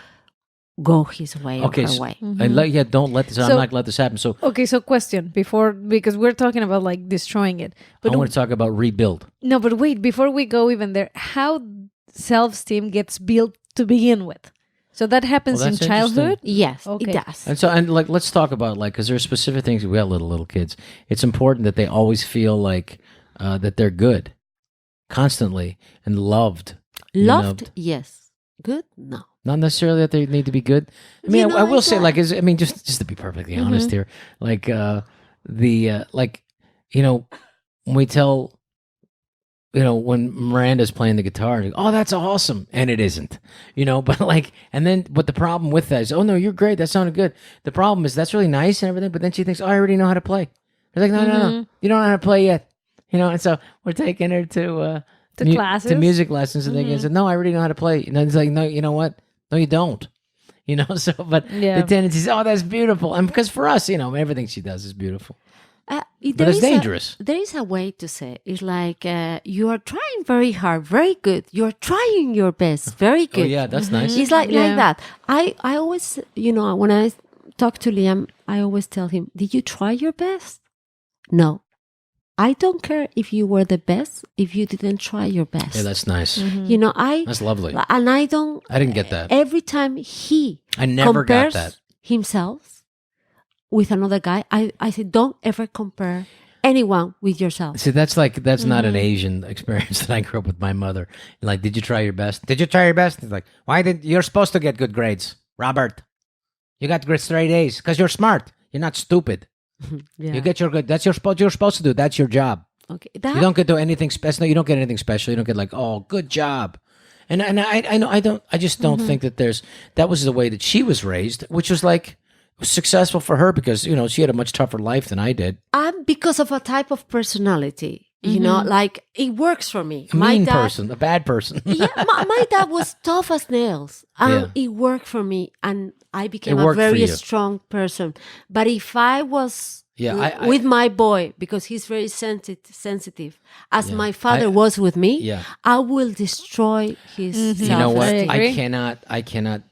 Speaker 3: go his way or her way.
Speaker 1: Don't let this. I'm not going to let this happen. So
Speaker 2: so question because we're talking about like destroying it. But
Speaker 1: I want to talk about rebuild.
Speaker 2: No, but wait, before we go even there, how self-esteem gets built to begin with. So that happens in childhood?
Speaker 3: Yes, it does.
Speaker 1: And let's talk about because there are specific things. We have little kids. It's important that they always feel like that they're good, constantly, and loved.
Speaker 3: Loved, yes. Good, no.
Speaker 1: Not necessarily that they need to be good. I mean, I will say, just to be perfectly honest here, when we tell. When Miranda's playing the guitar, and oh, that's awesome, and it isn't, but but the problem with that is, oh no, you're great, that sounded good. The problem is that's really nice and everything, but then she thinks, oh, I already know how to play. It's like, no, you don't know how to play yet, and so we're taking her to
Speaker 2: classes,
Speaker 1: to music lessons, and they said, no, I already know how to play. It's like, no, you know what? No, you don't. The tendency is, oh, that's beautiful, and because for us, everything she does is beautiful. But it's dangerous.
Speaker 3: There is a way to say it's like you are trying very hard, very good. You're trying your best, very good.
Speaker 1: Oh yeah, that's nice.
Speaker 3: It's like that. I always, when I talk to Liam, I always tell him, "Did you try your best?" No, I don't care if you were the best if you didn't try your best.
Speaker 1: Yeah, that's nice.
Speaker 3: That's
Speaker 1: lovely.
Speaker 3: And I didn't
Speaker 1: get that.
Speaker 3: Every time
Speaker 1: I never got
Speaker 3: compares
Speaker 1: that
Speaker 3: himself with another guy, I said, don't ever compare anyone with yourself.
Speaker 1: See, that's not an Asian experience that I grew up with my mother. Like, did you try your best? Did you try your best? It's like, you're supposed to get good grades, Robert. You got straight A's because you're smart. You're not stupid. You get your good. That's you're supposed to do. That's your job.
Speaker 3: Okay,
Speaker 1: you don't get to anything special. No, you don't get anything special. You don't get like, oh, good job. And I know I just don't think that was the way that she was raised, which was like. Was successful for her because she had a much tougher life than I did.
Speaker 3: Because of a type of personality, it works for me.
Speaker 1: A person, a bad person.
Speaker 3: my dad was tough as nails, and it worked for me, and I became a very strong person. But if I was with my boy, because he's very sensitive, as my father was with me, I will destroy his self-esteem.
Speaker 1: You know what? I cannot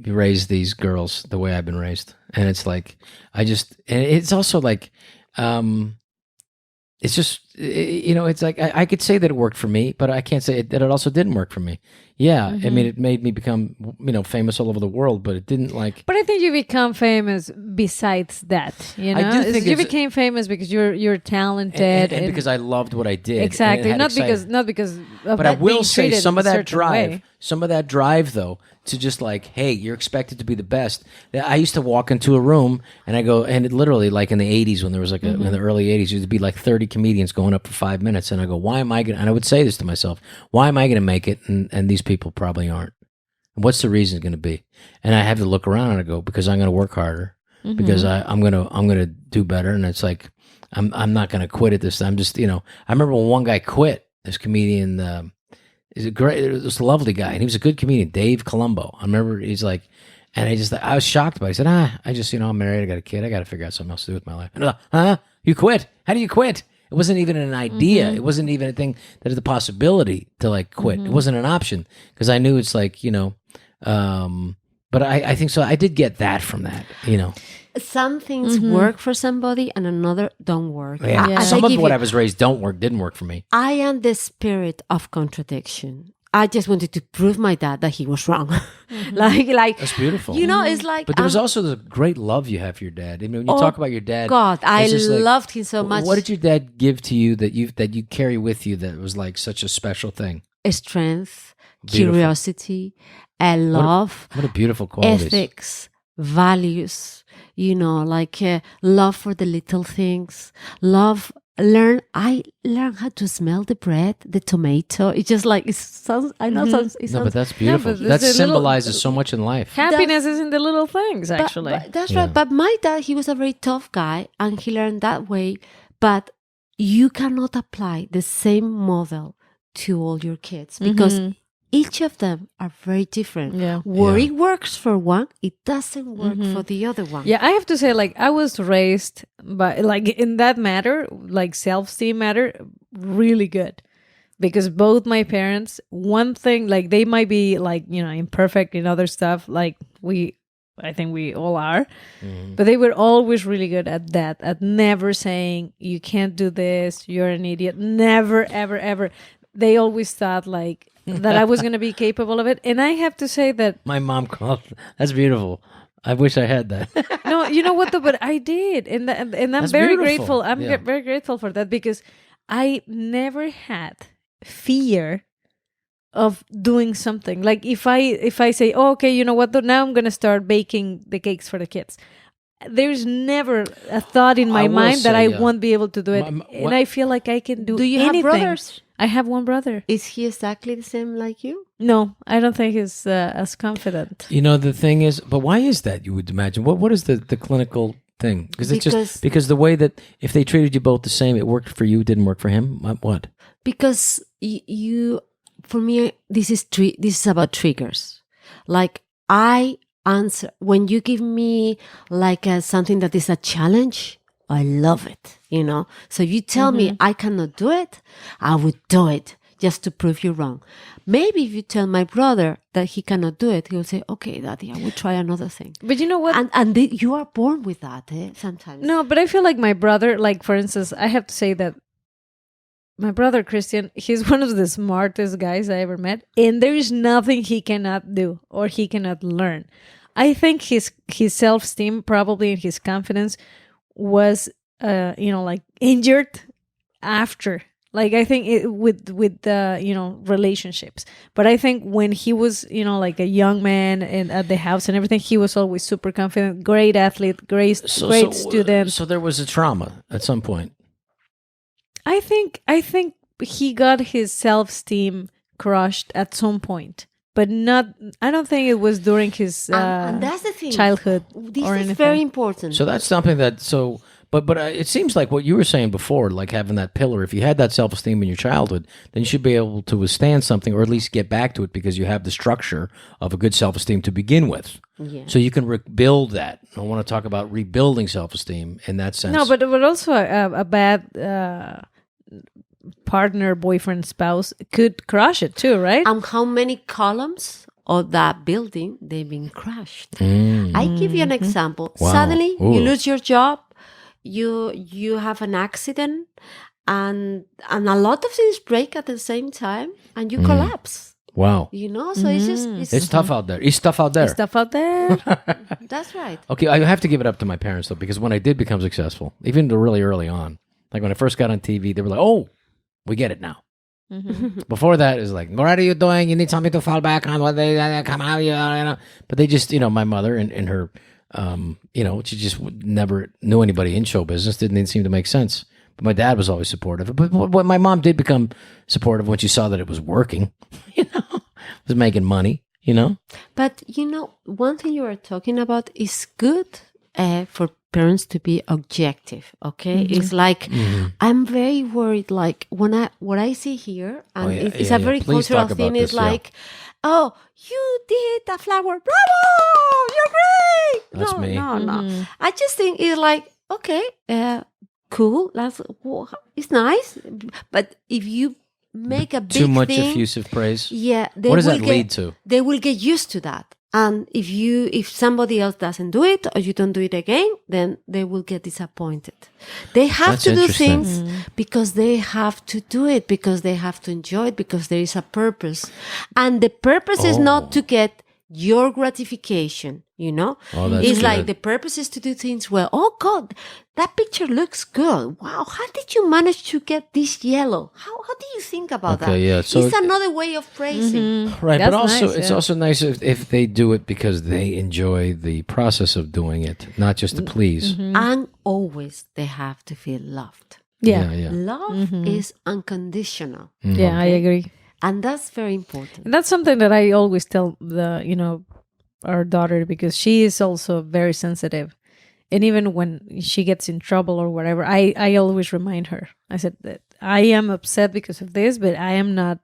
Speaker 1: raise these girls the way I've been raised. And it's like, and it's also like, it's just, it's like, I could say that it worked for me, but I can't say that it also didn't work for me. Yeah. I mean, it made me become, famous all over the world, but it didn't like.
Speaker 2: But I think you become famous besides that,
Speaker 1: I do think
Speaker 2: you became famous because you're talented.
Speaker 1: And because I loved what I did.
Speaker 2: Exactly. Not because of
Speaker 1: but I will say some of that drive though, to just like, hey, you're expected to be the best. I used to walk into a room and I go, and it literally like in the 80s when there was like in the early 80s, there would be like 30 comedians going up for 5 minutes. And I go, why am I going to, and I would say this to myself, why am I going to make it? And these people probably aren't. What's the reason going to be? And I have to look around and I go, because I'm going to work harder, because I'm going to do better. And it's like, I'm not going to quit at this. I'm just, I remember when one guy quit, this comedian, he's a great, it was a lovely guy, and he was a good comedian, Dave Colombo. I remember he's like, and I was shocked by it. He said, I'm married, I got a kid, I got to figure out something else to do with my life. And I was like, huh? You quit? How do you quit? It wasn't even an idea. It wasn't even a thing that is a possibility to like quit. It wasn't an option because I knew it's like, but I think so. I did get that from that,
Speaker 3: Some things work for somebody and another don't work.
Speaker 1: Yeah. Some of what I was raised didn't work for me.
Speaker 3: I am the spirit of contradiction. I just wanted to prove my dad that he was wrong. like
Speaker 1: that's beautiful.
Speaker 3: It's like.
Speaker 1: But there was also the great love you have for your dad. I mean, when you talk about your dad,
Speaker 3: God, I loved him so much.
Speaker 1: What did your dad give to you that you carry with you that was like such a special thing?
Speaker 3: Strength, curiosity, love.
Speaker 1: What a beautiful qualities.
Speaker 3: Ethics, values. Love for the little things, love learned how to smell the bread, the tomato. It's just like, it sounds, I know, sounds, it
Speaker 1: No,
Speaker 3: sounds,
Speaker 1: but that's beautiful.
Speaker 2: but
Speaker 1: That
Speaker 2: there's a little-
Speaker 1: symbolizes so much in life.
Speaker 2: Happiness is in the little things,
Speaker 3: but-
Speaker 2: actually.
Speaker 3: but that's right. But my dad, he was a very tough guy, and he learned that way. But you cannot apply the same model to all your kids because each of them are very different.
Speaker 2: Yeah.
Speaker 3: Worry works for one, it doesn't work for the other one.
Speaker 2: Yeah, I have to say, like, I was raised by, like, in that matter, like, self-esteem matter, really good. Because both my parents, one thing, like, they might be, like, you know, imperfect in other stuff, like, I think we all are. But they were always really good at that, at never saying, you can't do this, you're an idiot. Never, ever, ever. They always thought, like, that I was going to be capable of it. And I have to say that...
Speaker 1: My mom called. That's beautiful. I wish I had that.
Speaker 2: No, you know what, though? But I did. And I'm
Speaker 1: That's
Speaker 2: very
Speaker 1: beautiful.
Speaker 2: grateful. I'm
Speaker 1: Yeah.
Speaker 2: very grateful for that because I never had fear of doing something. Like if I say, oh, okay, you know what, though? Now I'm going to start baking the cakes for the kids. There's never a thought in my
Speaker 1: I will
Speaker 2: mind that
Speaker 1: say,
Speaker 2: I
Speaker 1: yeah.
Speaker 2: won't be able to do it.
Speaker 1: My-
Speaker 2: And I feel like I can do
Speaker 3: Do you
Speaker 2: anything.
Speaker 3: have brothers?
Speaker 2: I have one brother.
Speaker 3: Is he exactly the same like you?
Speaker 2: No, I don't think he's as confident.
Speaker 1: You know, the thing is, but why is that, you would imagine? What is the clinical thing? Because it's just because the way that if they treated you both the same, it worked for you, didn't work for him. What?
Speaker 3: Because you, for me, this is about triggers. Like I answer when you give me like something that is a challenge. I love it, you know. So you tell me I cannot do it, I would do it just to prove you wrong. Maybe if you tell my brother that he cannot do it, he'll say, "Okay, Daddy, I will try another thing."
Speaker 2: But you know what?
Speaker 3: You are born with that, sometimes.
Speaker 2: No, but I feel like my brother, like for instance, I have to say that my brother Christian, he's one of the smartest guys I ever met, and there is nothing he cannot do or he cannot learn. I think his self-esteem, probably, and his confidence was, like injured after. Like I think with relationships. But I think when he was, like a young man and at the house and everything, he was always super confident, great athlete, great student.
Speaker 1: So there was a trauma at some point.
Speaker 2: I think he got his self-esteem crushed at some point, but I don't think it was during his
Speaker 3: and that's the thing.
Speaker 2: childhood.
Speaker 3: This
Speaker 2: or
Speaker 3: is
Speaker 2: anything.
Speaker 3: very important.
Speaker 1: So that's something but it seems like what you were saying before, like having that pillar, if you had that self-esteem in your childhood, then you should be able to withstand something or at least get back to it because you have the structure of a good self-esteem to begin with.
Speaker 3: Yeah.
Speaker 1: So you can rebuild that. I want to talk about rebuilding self-esteem in that sense.
Speaker 2: No, but also a bad partner, boyfriend, spouse could crush it too, right?
Speaker 3: And how many columns of that building they've been crushed? I give you an example.
Speaker 1: Wow.
Speaker 3: Suddenly
Speaker 1: Ooh.
Speaker 3: you lose your job, you have an accident, and a lot of things break at the same time, and you collapse.
Speaker 1: Wow.
Speaker 3: You know, so
Speaker 1: It's tough out there. It's tough out there.
Speaker 2: Stuff out there.
Speaker 3: That's right.
Speaker 1: Okay, I have to give it up to my parents, though, because when I did become successful, even really early on, like when I first got on TV, they were like, oh, we get it now. Before that, it was like, what are you doing? You need something to fall back on. What they come out, you know. But they just, my mother and her, she just never knew anybody in show business. Didn't seem to make sense. But my dad was always supportive. But my mom did become supportive when she saw that it was working. Was making money.
Speaker 3: But one thing you are talking about is good for parents to be objective. Okay, it's like I'm very worried. Like what I see here, and it's a very
Speaker 1: Please
Speaker 3: cultural
Speaker 1: talk about
Speaker 3: thing. Is
Speaker 1: this,
Speaker 3: like, oh, you did a flower, bravo, you're great.
Speaker 1: That's me.
Speaker 3: No. I just think it's like, okay, cool. It's nice, but if you make a big
Speaker 1: too much
Speaker 3: thing,
Speaker 1: effusive praise.
Speaker 3: yeah,
Speaker 1: What does that lead to?
Speaker 3: They will get used to that. And if somebody else doesn't do it or you don't do it again, then they will get disappointed. They have
Speaker 1: That's
Speaker 3: to do
Speaker 1: interesting.
Speaker 3: things because they have to do it, because they have to enjoy it, because there is a purpose. And the purpose is not to get your gratification,
Speaker 1: Oh, that's
Speaker 3: it's
Speaker 1: good.
Speaker 3: like the purpose is to do things well. Oh God, that picture looks good. Wow, how did you manage to get this yellow? How do you think about that?
Speaker 1: Yeah, so
Speaker 3: it's another way of praising.
Speaker 1: Right,
Speaker 2: That's
Speaker 1: but also
Speaker 2: nice,
Speaker 1: it's
Speaker 2: yeah.
Speaker 1: also nice if they do it because they enjoy the process of doing it, not just to please.
Speaker 3: And always they have to feel loved.
Speaker 1: Yeah.
Speaker 3: Love is unconditional.
Speaker 2: Yeah, I agree.
Speaker 3: And that's very important.
Speaker 2: And that's something that I always tell our daughter, because she is also very sensitive. And even when she gets in trouble or whatever, I always remind her. I said that I am upset because of this, but I am not,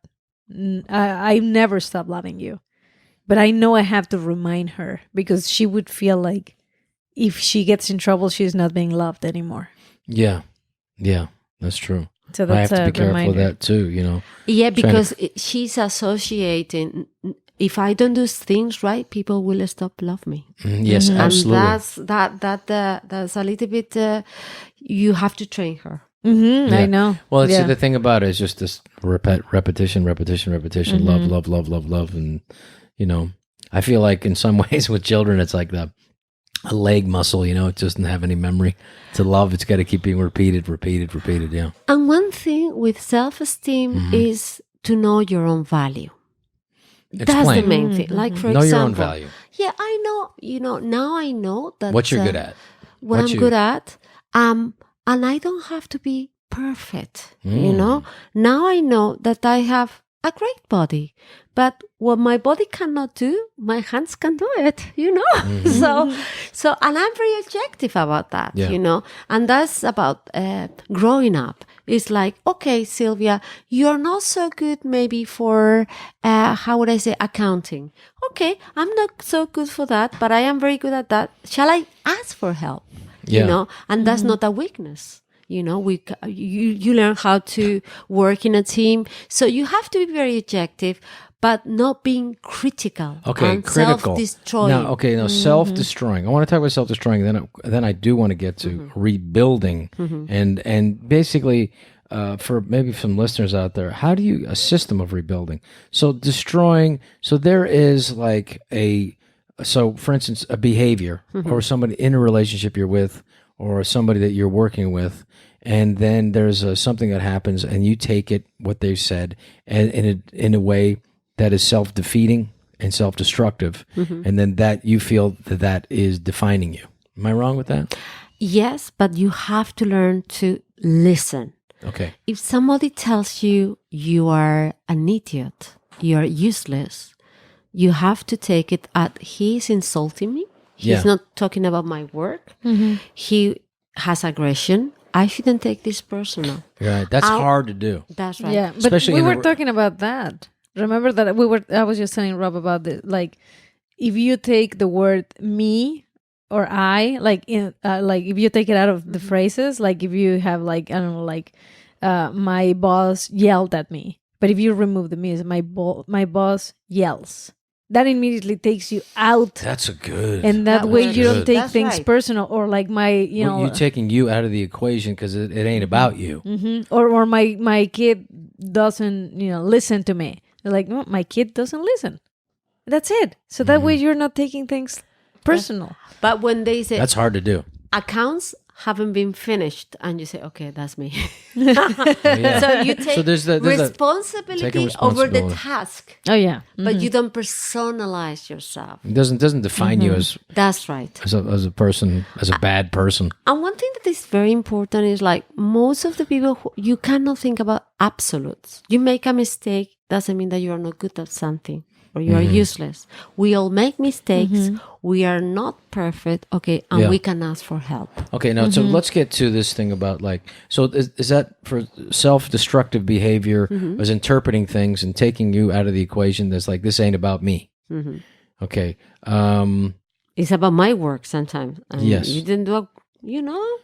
Speaker 2: I never stop loving you. But I know I have to remind her, because she would feel like if she gets in trouble, she's not being loved anymore.
Speaker 1: Yeah, that's true.
Speaker 2: So that's
Speaker 1: I have to be careful
Speaker 2: reminder.
Speaker 1: of that too,
Speaker 3: Yeah, because she's associating, if I don't do things right, people will stop love me.
Speaker 1: Yes, absolutely.
Speaker 3: And that's a little bit, you have to train her.
Speaker 2: I know.
Speaker 1: Well, it's the thing about it is just this repetition, love. And, I feel like in some ways with children, it's like a leg muscle, it doesn't have any memory. To love, it's got to keep being repeated, yeah.
Speaker 3: And one thing with self-esteem is to know your own value. That's the main thing. Like, for
Speaker 1: know
Speaker 3: example,
Speaker 1: your own value.
Speaker 3: Yeah, I know, now I know that
Speaker 1: What you're good at.
Speaker 3: What I'm good at. And I don't have to be perfect, Now I know that I have a great body, but what my body cannot do, my hands can do it, So, and I'm very objective about that, and that's about growing up. It's like, okay, Silvia, you're not so good maybe for, how would I say, accounting. Okay, I'm not so good for that, but I am very good at that. Shall I ask for help? And that's not a weakness. You learn how to work in a team. So you have to be very objective, but not being critical.
Speaker 1: Okay,
Speaker 3: and
Speaker 1: critical.
Speaker 3: Self-destroying.
Speaker 1: Now, self-destroying. I want to talk about self-destroying. Then I do want to get to rebuilding, and basically, for maybe some listeners out there, how do you a system of rebuilding? So destroying. So there is like for instance, a behavior or somebody in a relationship you're with, or somebody that you're working with, and then there's something that happens, and you take it what they've said, and in a way that is self-defeating and self-destructive, and then that you feel that is defining you. Am I wrong with that?
Speaker 3: Yes, but you have to learn to listen.
Speaker 1: Okay.
Speaker 3: If somebody tells you you are an idiot, you are useless, you have to take it at he's insulting me. He's not talking about my work. He has aggression. I shouldn't take this personal.
Speaker 1: Right. That's hard to do.
Speaker 3: That's right.
Speaker 2: Yeah, but
Speaker 1: Especially
Speaker 2: we were talking about that. Remember that I was just telling Rob about this. Like, if you take the word me or I, like if you take it out of the phrases, like if you have like, I don't know, like my boss yelled at me. But if you remove the me, it's my boss yells. That immediately takes you out.
Speaker 1: That's a good.
Speaker 2: And that way you don't take things
Speaker 3: right.
Speaker 2: personal, or like
Speaker 1: you're taking you out of the equation because it ain't about you.
Speaker 2: Or my kid doesn't listen to me. You're like, no, my kid doesn't listen. That's it. So that way you're not taking things personal.
Speaker 3: But when they say
Speaker 1: that's hard to do.
Speaker 3: Accounts haven't been finished, and you say, okay, that's me.
Speaker 1: Yeah.
Speaker 3: So you take
Speaker 1: there's
Speaker 3: responsibility over the task.
Speaker 2: Oh yeah,
Speaker 3: But you don't personalize yourself.
Speaker 1: It doesn't define you as
Speaker 3: That's right.
Speaker 1: as a person, as a bad person.
Speaker 3: And one thing that is very important is like most of the people, you cannot think about absolutes. You make a mistake doesn't mean that you are not good at something or you are useless. We all make mistakes. We are not perfect. Okay. And we can ask for help.
Speaker 1: Okay. Now, so let's get to this thing about is that for self-destructive behavior, is interpreting things and taking you out of the equation that's like, this ain't about me. Okay.
Speaker 3: It's about my work sometimes. And
Speaker 1: yes.
Speaker 3: You didn't do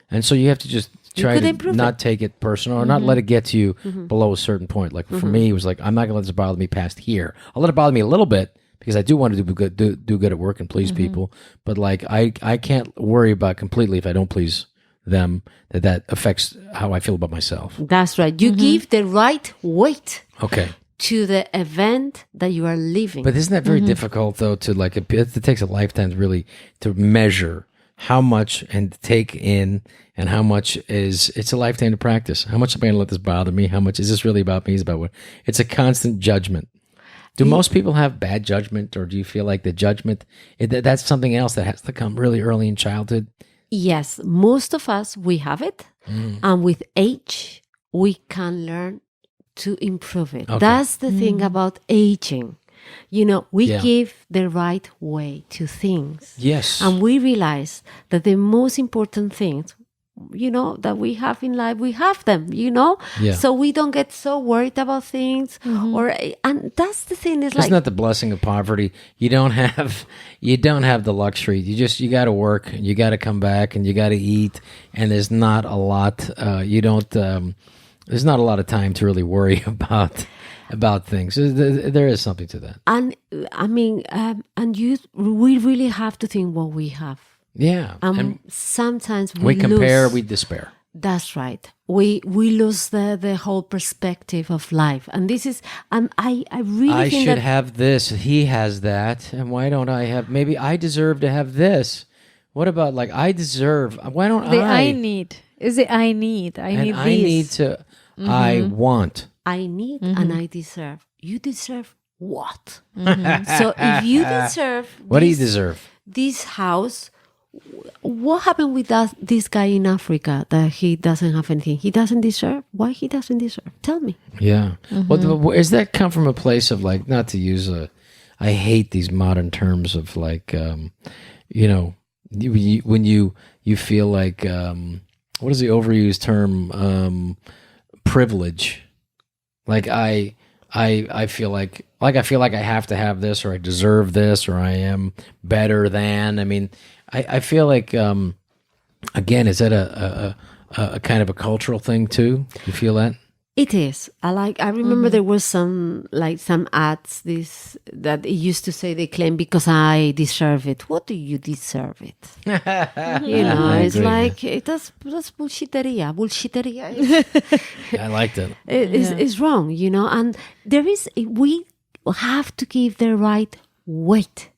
Speaker 1: And so you have to just try to not take it personal or not let it get to you below a certain point. Like for me, it was like, I'm not going to let this bother me past here. I'll let it bother me a little bit because I do want to do good at work and please people. But like, I can't worry about completely if I don't please them, that affects how I feel about myself.
Speaker 3: That's right. You give the right weight.
Speaker 1: Okay.
Speaker 3: To the event that you are living.
Speaker 1: But isn't that very difficult though to like, it takes a lifetime really to measure how much and take in and how much it's a lifetime to practice. How much am I going to let this bother me? How much is this really about me? Is about what? It's a constant judgment. Do most people have bad judgment, or do you feel like the judgment, that's something else that has to come really early in childhood?
Speaker 3: Yes, most of us, we have it. And with age, we can learn to improve it.
Speaker 1: Okay.
Speaker 3: That's the thing about aging. We give the right way to things.
Speaker 1: Yes.
Speaker 3: And we realize that the most important things, that we have in life, we have them,
Speaker 1: Yeah.
Speaker 3: So we don't get so worried about things. And that's the thing, is
Speaker 1: Isn't that the blessing of poverty? You don't have the luxury. You got to work, and you got to come back, and you got to eat, and there's not a lot. There's not a lot of time to really worry about things. There is something to that.
Speaker 3: And I mean, we really have to think what we have.
Speaker 1: Yeah. And
Speaker 3: sometimes
Speaker 1: we compare,
Speaker 3: lose.
Speaker 1: we despair.
Speaker 3: That's right. We lose the whole perspective of life, and this is. I really
Speaker 1: I
Speaker 3: think
Speaker 1: should
Speaker 3: that
Speaker 1: have this. He has that, and why don't I have? Maybe I deserve to have this. What about I deserve? Why don't
Speaker 2: I need is the I need. I need
Speaker 1: I
Speaker 2: this.
Speaker 1: need to. I want.
Speaker 3: I need and I deserve. You deserve what? So if you deserve,
Speaker 1: What do you deserve?
Speaker 3: This house. What happened with this guy in Africa that he doesn't have anything? He doesn't deserve? Why he doesn't deserve? Tell me.
Speaker 1: Yeah. Well, does that come from a place of not to use I hate these modern terms of when you feel like, what is the overused term? Privilege. I feel like I have to have this, or I deserve this, or I am better than. I mean, I feel like, again, is that a kind of a cultural thing too? You feel that?
Speaker 3: It is. I remember there was some ads that it used to say they claim because I deserve it. What do you deserve it? It's that's bullshitteria.
Speaker 1: I like that.
Speaker 3: It's wrong, and we have to give the right weight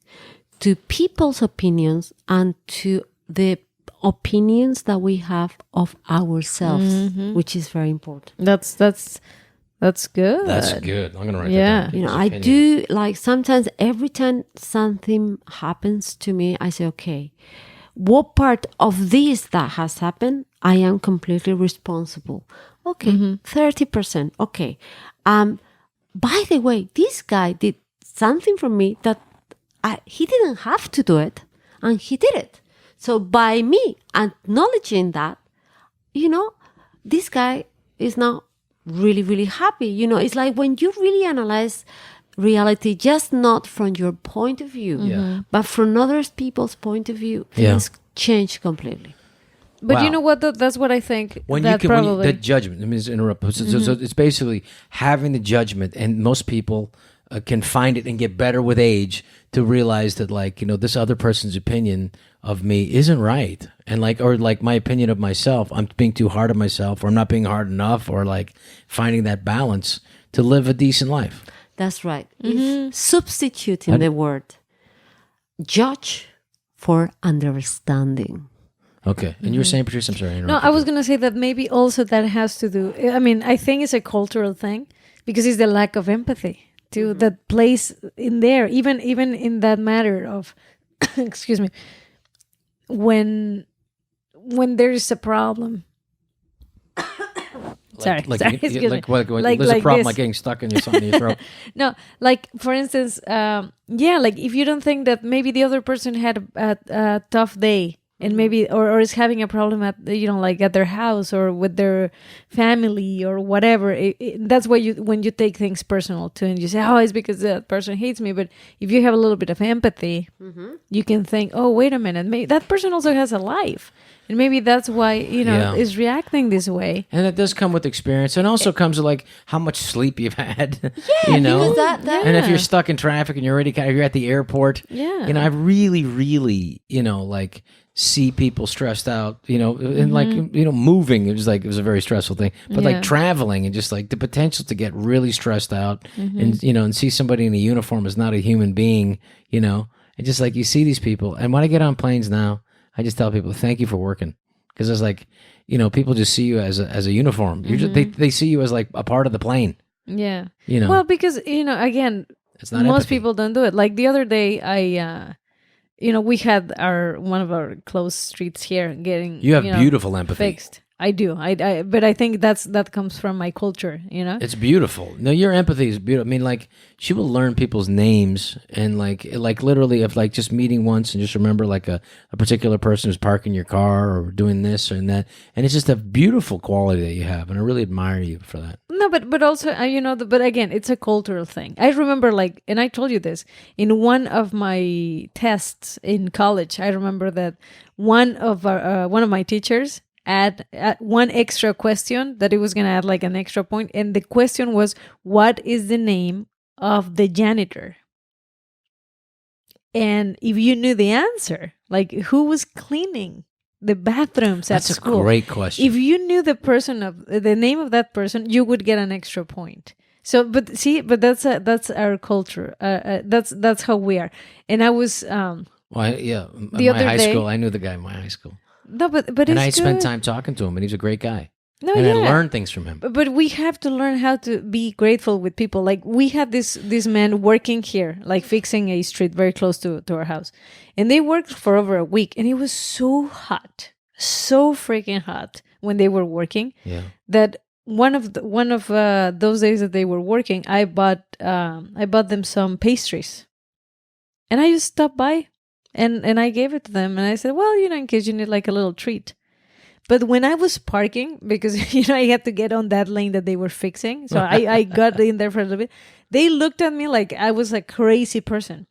Speaker 3: to people's opinions and to the opinions that we have of ourselves, which is very important.
Speaker 2: That's good.
Speaker 1: That's good. I'm gonna write that down.
Speaker 3: I do sometimes every time something happens to me, I say, okay, what part of this that has happened, I am completely responsible. Okay, 30%. Okay. By the way, this guy did something for me that he didn't have to do it, and he did it. So by me acknowledging that, this guy is now really, really happy. It's like when you really analyze reality, just not from your point of view, but from other people's point of view, things change completely.
Speaker 2: But you know what? That's what I think.
Speaker 1: The judgment. Let me just interrupt. So it's basically having the judgment, and most people can find it and get better with age to realize that, this other person's opinion of me isn't right, and or my opinion of myself, I'm being too hard on myself, or I'm not being hard enough, or finding that balance to live a decent life.
Speaker 3: That's right. It's substituting the word judge for understanding.
Speaker 1: Okay. And you were saying, Patricia, I'm sorry.
Speaker 2: No, I was going to say that maybe also that has to do, I mean, I think it's a cultural thing because it's the lack of empathy too that plays in there, even in that matter of, excuse me, when there is a problem. Sorry.
Speaker 1: There's a
Speaker 2: like
Speaker 1: problem
Speaker 2: this.
Speaker 1: like getting stuck in something in your throat.
Speaker 2: No, for instance, if you don't think that maybe the other person had a tough day, and maybe or is having a problem at at their house or with their family or whatever, that's why when you take things personal too, and you say, oh, it's because that person hates me. But if you have a little bit of empathy, you can think, oh, wait a minute, maybe that person also has a life, and maybe that's why is reacting this way.
Speaker 1: And that does come with experience, and also comes with how much sleep you've had.
Speaker 3: Because that
Speaker 1: and if you're stuck in traffic and you're at the airport, I really see people stressed out, and moving. It was a very stressful thing, but traveling and just the potential to get really stressed out, and and see somebody in a uniform is not a human being, and just you see these people. And when I get on planes now, I just tell people, thank you for working, because it's people just see you as a uniform. They see you as a part of the plane.
Speaker 2: Yeah. Well, because again,
Speaker 1: it's not
Speaker 2: most
Speaker 1: empathy.
Speaker 2: people don't do it. Like the other day, we had one of our close streets here getting
Speaker 1: You have beautiful empathy.
Speaker 2: fixed. I do. But I think that comes from my culture,
Speaker 1: It's beautiful. No, your empathy is beautiful. I mean, like, she will learn people's names and like literally if like just meeting once and just remember like a particular person who's parking your car or doing this or that. And it's just a beautiful quality that you have. And I really admire you for that.
Speaker 2: No, but also, but again, it's a cultural thing. I remember and I told you this, in one of my tests in college, I remember that one of my teachers add one extra question that it was going to add like an extra point. And the question was, what is the name of the janitor? And if you knew the answer, like who was cleaning the bathrooms at school?
Speaker 1: That's a great question.
Speaker 2: If you knew the name of that person, you would get an extra point. So, but that's our culture. That's how we are. And I was,
Speaker 1: the
Speaker 2: other
Speaker 1: high
Speaker 2: day,
Speaker 1: school, I knew the guy in my high school.
Speaker 2: No, but
Speaker 1: and
Speaker 2: it's
Speaker 1: I spent
Speaker 2: good.
Speaker 1: time talking to him, and he's a great guy.
Speaker 2: No,
Speaker 1: and
Speaker 2: yeah.
Speaker 1: I learned things from him.
Speaker 2: But we have to learn how to be grateful with people. Like we had this man working here, like fixing a street very close to our house, and they worked for over a week, and it was so hot, so freaking hot when they were working.
Speaker 1: Yeah.
Speaker 2: That one of those days that they were working, I bought them some pastries, and I just stopped by. And I gave it to them, and I said, well, in case you need like a little treat. But when I was parking, because, I had to get on that lane that they were fixing, so I got in there for a little bit, they looked at me like I was a crazy person.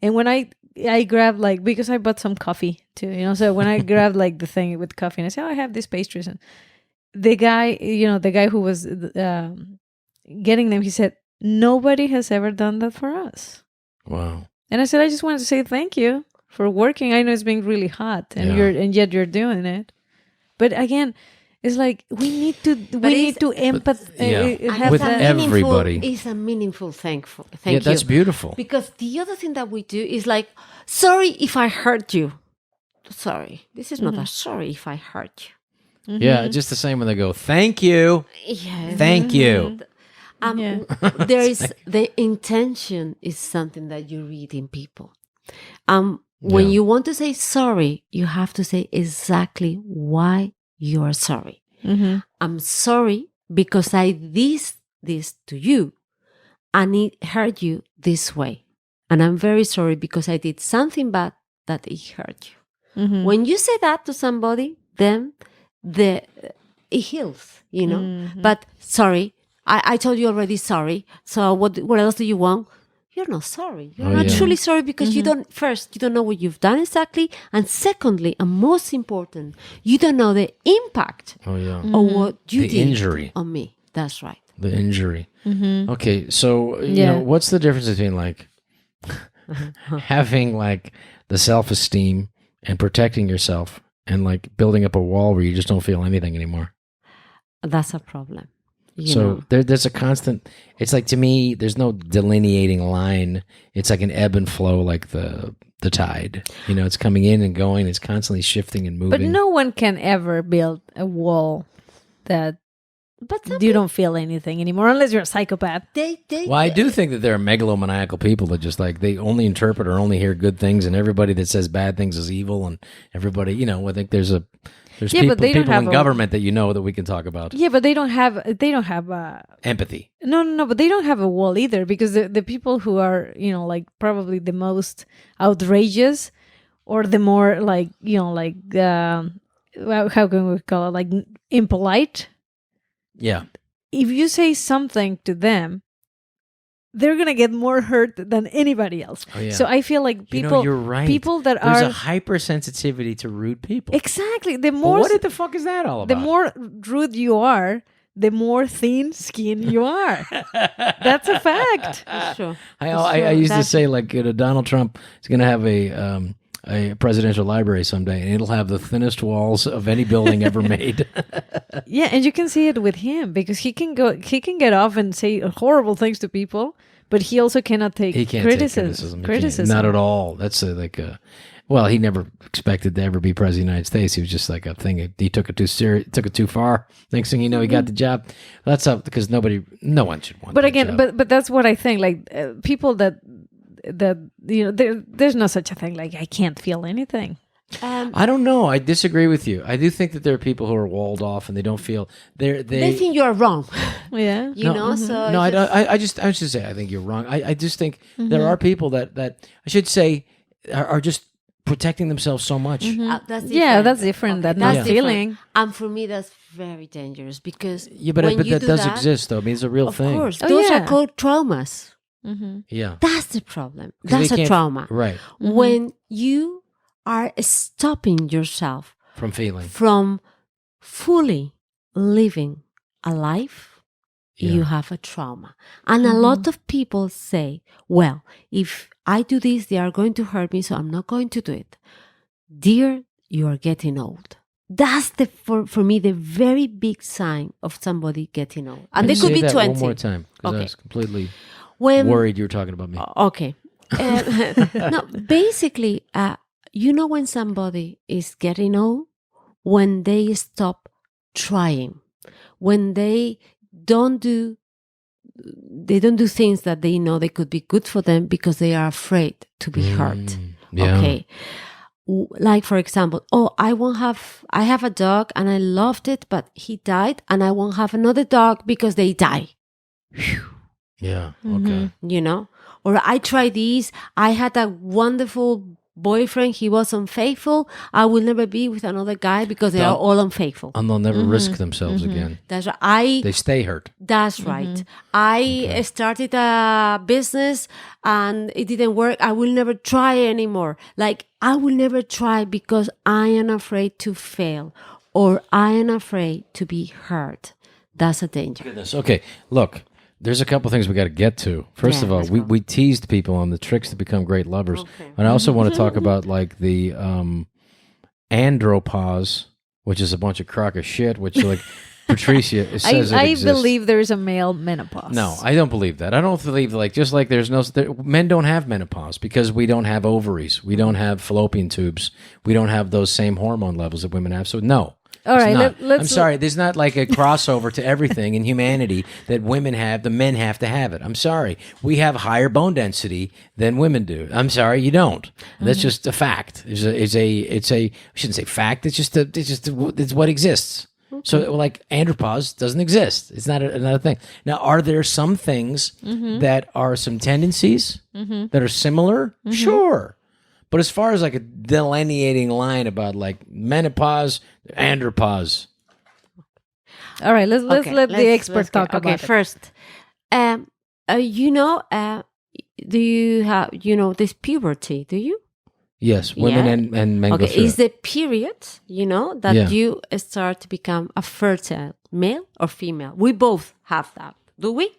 Speaker 2: And when I grabbed, like, because I bought some coffee too, so when I grabbed like the thing with coffee, and I said, I have these pastries. And the guy who was getting them, he said, nobody has ever done that for us.
Speaker 1: Wow.
Speaker 2: And I said, I just wanted to say thank you for working. I know it's being really hot, and yet you're doing it. But again, it's like we need to empathize
Speaker 1: with everybody.
Speaker 3: It's a meaningful thank
Speaker 1: yeah,
Speaker 3: you.
Speaker 1: That's beautiful.
Speaker 3: Because the other thing that we do is like, sorry if I hurt you. Sorry, this is not a sorry if I hurt you.
Speaker 2: Mm-hmm.
Speaker 1: Yeah, just the same when they go, thank you.
Speaker 3: Yes.
Speaker 1: Thank you.
Speaker 3: There is the intention is something that you read in people. When you want to say sorry, you have to say exactly why you are sorry.
Speaker 2: Mm-hmm.
Speaker 3: I'm sorry because I did this to you and it hurt you this way. And I'm very sorry because I did something bad that it hurt you.
Speaker 2: Mm-hmm.
Speaker 3: When you say that to somebody, then it heals,
Speaker 2: Mm-hmm.
Speaker 3: But sorry, I told you already sorry. So what else do you want? You're not sorry. You're not truly sorry because you don't know what you've done exactly. And secondly, and most important, you don't know the impact of what you did
Speaker 1: injury
Speaker 3: on me. That's right.
Speaker 1: The injury.
Speaker 2: Mm-hmm.
Speaker 1: Okay, so what's the difference between like having like the self-esteem and protecting yourself and like building up a wall where you just don't feel anything anymore?
Speaker 3: That's a problem.
Speaker 1: There's a constant, it's like, to me, there's no delineating line. It's like an ebb and flow, like the tide. It's coming in and going. It's constantly shifting and moving.
Speaker 2: But no one can ever build a wall that you don't feel anything anymore, unless you're a psychopath.
Speaker 1: I do think that there are megalomaniacal people that just like, they only interpret or only hear good things, and everybody that says bad things is evil, and everybody, I think there's people in government that that we can talk about.
Speaker 2: Yeah, but they don't have
Speaker 1: empathy.
Speaker 2: No, but they don't have a wall either, because the people who are, like probably the most outrageous or the more like, how can we call it, like impolite.
Speaker 1: Yeah.
Speaker 2: If you say something to them, they're gonna get more hurt than anybody else.
Speaker 1: Oh, yeah.
Speaker 2: So I feel like people,
Speaker 1: you're right.
Speaker 2: People that
Speaker 1: There's
Speaker 2: are
Speaker 1: a hypersensitivity to rude people.
Speaker 2: Exactly. The more,
Speaker 1: what the fuck is that all about?
Speaker 2: The more rude you are, the more thin-skinned you are. That's a fact.
Speaker 3: Sure.
Speaker 1: I used to say, like, Donald Trump is going to have a presidential library someday, and it'll have the thinnest walls of any building ever made.
Speaker 2: Yeah, and you can see it with him, because he can get off and say horrible things to people, but he also cannot take criticism.
Speaker 1: Not at all. That's well, he never expected to ever be president of the United States. He was just like a thing. He took it too serious, took it too far. Next thing you know, he got the job. That's up because no one should want.
Speaker 2: But
Speaker 1: that
Speaker 2: again,
Speaker 1: job.
Speaker 2: but that's what I think. Like people that there's no such a thing like I can't feel anything.
Speaker 1: I don't know. I disagree with you. I do think that there are people who are walled off and they don't feel they
Speaker 3: think you are wrong.
Speaker 2: Yeah,
Speaker 3: you know. So
Speaker 1: no, I should say I think you're wrong. I just think there are people that I should say are just protecting themselves so much.
Speaker 3: That's different.
Speaker 2: Yeah, that's different.
Speaker 3: Okay,
Speaker 2: That not
Speaker 3: different.
Speaker 2: feeling.
Speaker 3: And for me, that's very dangerous because
Speaker 1: But that does exist though. I mean, it's a real thing.
Speaker 3: Of course,
Speaker 2: Oh,
Speaker 3: those
Speaker 2: yeah.
Speaker 3: are called traumas.
Speaker 1: Yeah,
Speaker 3: That's the problem.
Speaker 1: 'Cause
Speaker 3: That's
Speaker 1: they
Speaker 3: a
Speaker 1: can't-
Speaker 3: trauma.
Speaker 1: right?
Speaker 3: When you are stopping yourself
Speaker 1: From feeling.
Speaker 3: from fully living a life, you have a trauma. And a lot of people say, well, if I do this, they are going to hurt me, so I'm not going to do it. Dear, you are getting old. That's for me the very big sign of somebody getting old. And they could be
Speaker 1: that
Speaker 3: 20.
Speaker 1: one more time, because I
Speaker 3: Okay.
Speaker 1: was completely
Speaker 3: When
Speaker 1: worried you were talking about me.
Speaker 3: Okay. No, basically, when somebody is getting old, when they stop trying, when they don't do things that they know they could be good for them because they are afraid to be hurt.
Speaker 1: Yeah.
Speaker 3: Okay. Like, for example, I have a dog and I loved it, but he died, and I won't have another dog because they die.
Speaker 1: Yeah. Okay.
Speaker 3: Or I tried these. I had a wonderful boyfriend. He was unfaithful. I will never be with another guy because they are all unfaithful.
Speaker 1: And they'll never risk themselves again.
Speaker 3: That's right.
Speaker 1: They stay hurt.
Speaker 3: That's right. I started a business and it didn't work. I will never try anymore. Like, I will never try because I am afraid to fail, or I am afraid to be hurt. That's a danger.
Speaker 1: Goodness. Okay. Look, there's a couple things we got to get to. First of all, we teased people on the tricks to become great lovers.
Speaker 3: Okay.
Speaker 1: And I also want to talk about like the andropause, which is a bunch of crock of shit, which like Patricia says it
Speaker 2: I
Speaker 1: exists.
Speaker 2: believe there is a male menopause.
Speaker 1: No, I don't believe that. I don't believe just like men don't have menopause because we don't have ovaries. We don't have fallopian tubes. We don't have those same hormone levels that women have. So no.
Speaker 2: All right,
Speaker 1: I'm sorry. There's not like a crossover to everything in humanity that women have. The men have to have it. I'm sorry. We have higher bone density than women do. I'm sorry, you don't. That's just a fact. It's a. I shouldn't say fact. It's what exists. Okay. So like andropause doesn't exist. It's not another thing. Now, are there some things that are some tendencies that are similar? Sure. But as far as like a delineating line about like menopause, andropause.
Speaker 2: All right, let's let the expert talk about it.
Speaker 3: First, do you have this puberty? Do you?
Speaker 1: Yes, women and men go through
Speaker 3: is
Speaker 1: it.
Speaker 3: the period that you start to become a fertile male or female? We both have that, do we?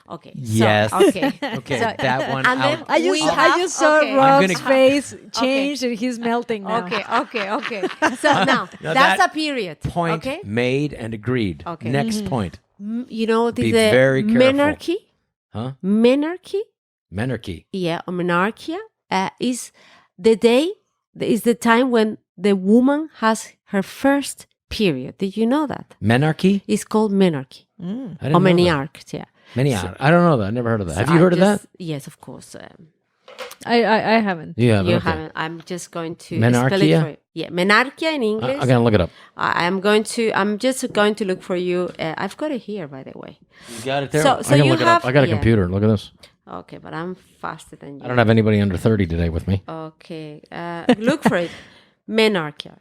Speaker 3: Okay.
Speaker 1: Yes.
Speaker 3: So, okay.
Speaker 1: Okay. That one.
Speaker 3: And then
Speaker 2: I just saw
Speaker 3: okay.
Speaker 2: Rob's face change and he's melting now.
Speaker 3: Okay. So now that's a period.
Speaker 1: Point made and agreed.
Speaker 3: Okay.
Speaker 1: Next point.
Speaker 3: Be
Speaker 1: very careful.
Speaker 3: menarche.
Speaker 1: Huh?
Speaker 3: Menarche.
Speaker 1: Menarche.
Speaker 3: Yeah, or menarchia is the time when the woman has her first period. Did you know that?
Speaker 1: Menarche?
Speaker 3: It's called menarche.
Speaker 1: I didn't
Speaker 3: Or
Speaker 1: know that.
Speaker 3: menarche, yeah.
Speaker 1: I don't know that. I never heard of that. Have you heard of that?
Speaker 3: Yes, of course.
Speaker 2: I haven't.
Speaker 1: You haven't.
Speaker 3: You
Speaker 1: okay.
Speaker 3: haven't. I'm just going to
Speaker 1: Menarchia?
Speaker 3: spell it for you. Yeah, menarchia in English.
Speaker 1: I'm gonna look it up.
Speaker 3: I'm just going to look for you. I've got it here, by the way.
Speaker 1: You got it there.
Speaker 3: So
Speaker 1: I can
Speaker 3: you
Speaker 1: look it up. I got a computer. Look at this.
Speaker 3: Okay, but I'm faster than you.
Speaker 1: I don't have anybody under 30 today with me.
Speaker 3: Okay, look for it. Menarchia.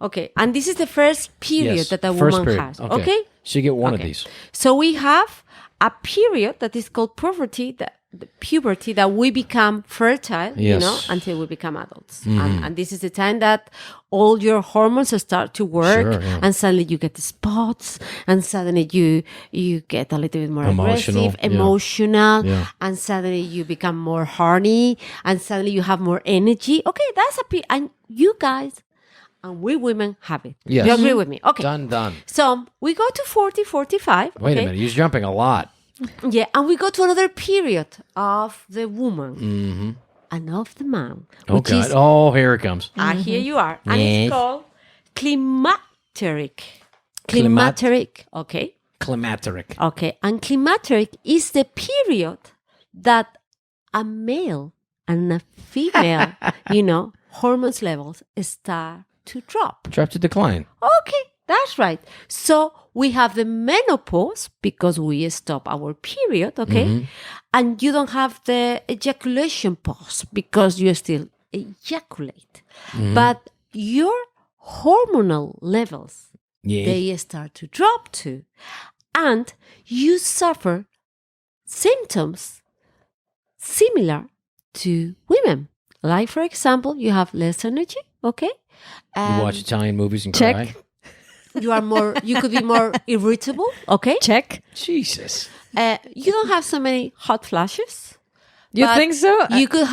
Speaker 3: Okay, and this is the first period
Speaker 1: Yes,
Speaker 3: that a
Speaker 1: first
Speaker 3: woman
Speaker 1: period.
Speaker 3: has. Okay?
Speaker 1: So you get one of
Speaker 3: Okay.
Speaker 1: these.
Speaker 3: So we have a period that is called puberty, the puberty that we become fertile,
Speaker 1: Yes.
Speaker 3: until we become adults. And this is the time that all your hormones start to work,
Speaker 1: Sure, yeah.
Speaker 3: and suddenly you get the spots, and suddenly you get a little bit more
Speaker 1: Emotional,
Speaker 3: aggressive,
Speaker 1: yeah.
Speaker 3: emotional,
Speaker 1: Yeah.
Speaker 3: and suddenly you become more horny, and suddenly you have more energy. Okay, that's and you guys and we women have it.
Speaker 1: Yes.
Speaker 3: You agree with me? Okay.
Speaker 1: Done.
Speaker 3: So we go to 40, 45.
Speaker 1: Wait
Speaker 3: okay?
Speaker 1: a minute. You're jumping a lot.
Speaker 3: Yeah, and we go to another period of the woman and of the man.
Speaker 1: Oh,
Speaker 3: Which
Speaker 1: God.
Speaker 3: is,
Speaker 1: Here it comes.
Speaker 3: here you are. And
Speaker 1: Yes.
Speaker 3: it's called climacteric. Climacteric. Okay.
Speaker 1: Climacteric.
Speaker 3: Okay. And climacteric is the period that a male and a female, hormones levels start to drop.
Speaker 1: Drop to decline.
Speaker 3: Okay, that's right. So we have the menopause because we stop our period, okay? And you don't have the ejaculation pause because you still ejaculate. But your hormonal levels, they start to drop too. And you suffer symptoms similar to women. Like, for example, you have less energy, okay?
Speaker 1: You watch Italian movies and
Speaker 2: Check.
Speaker 1: cry.
Speaker 3: You could be more irritable, okay?
Speaker 2: Check.
Speaker 1: Jesus.
Speaker 3: You don't have so many hot flashes.
Speaker 2: You
Speaker 3: but
Speaker 2: think so?
Speaker 3: You could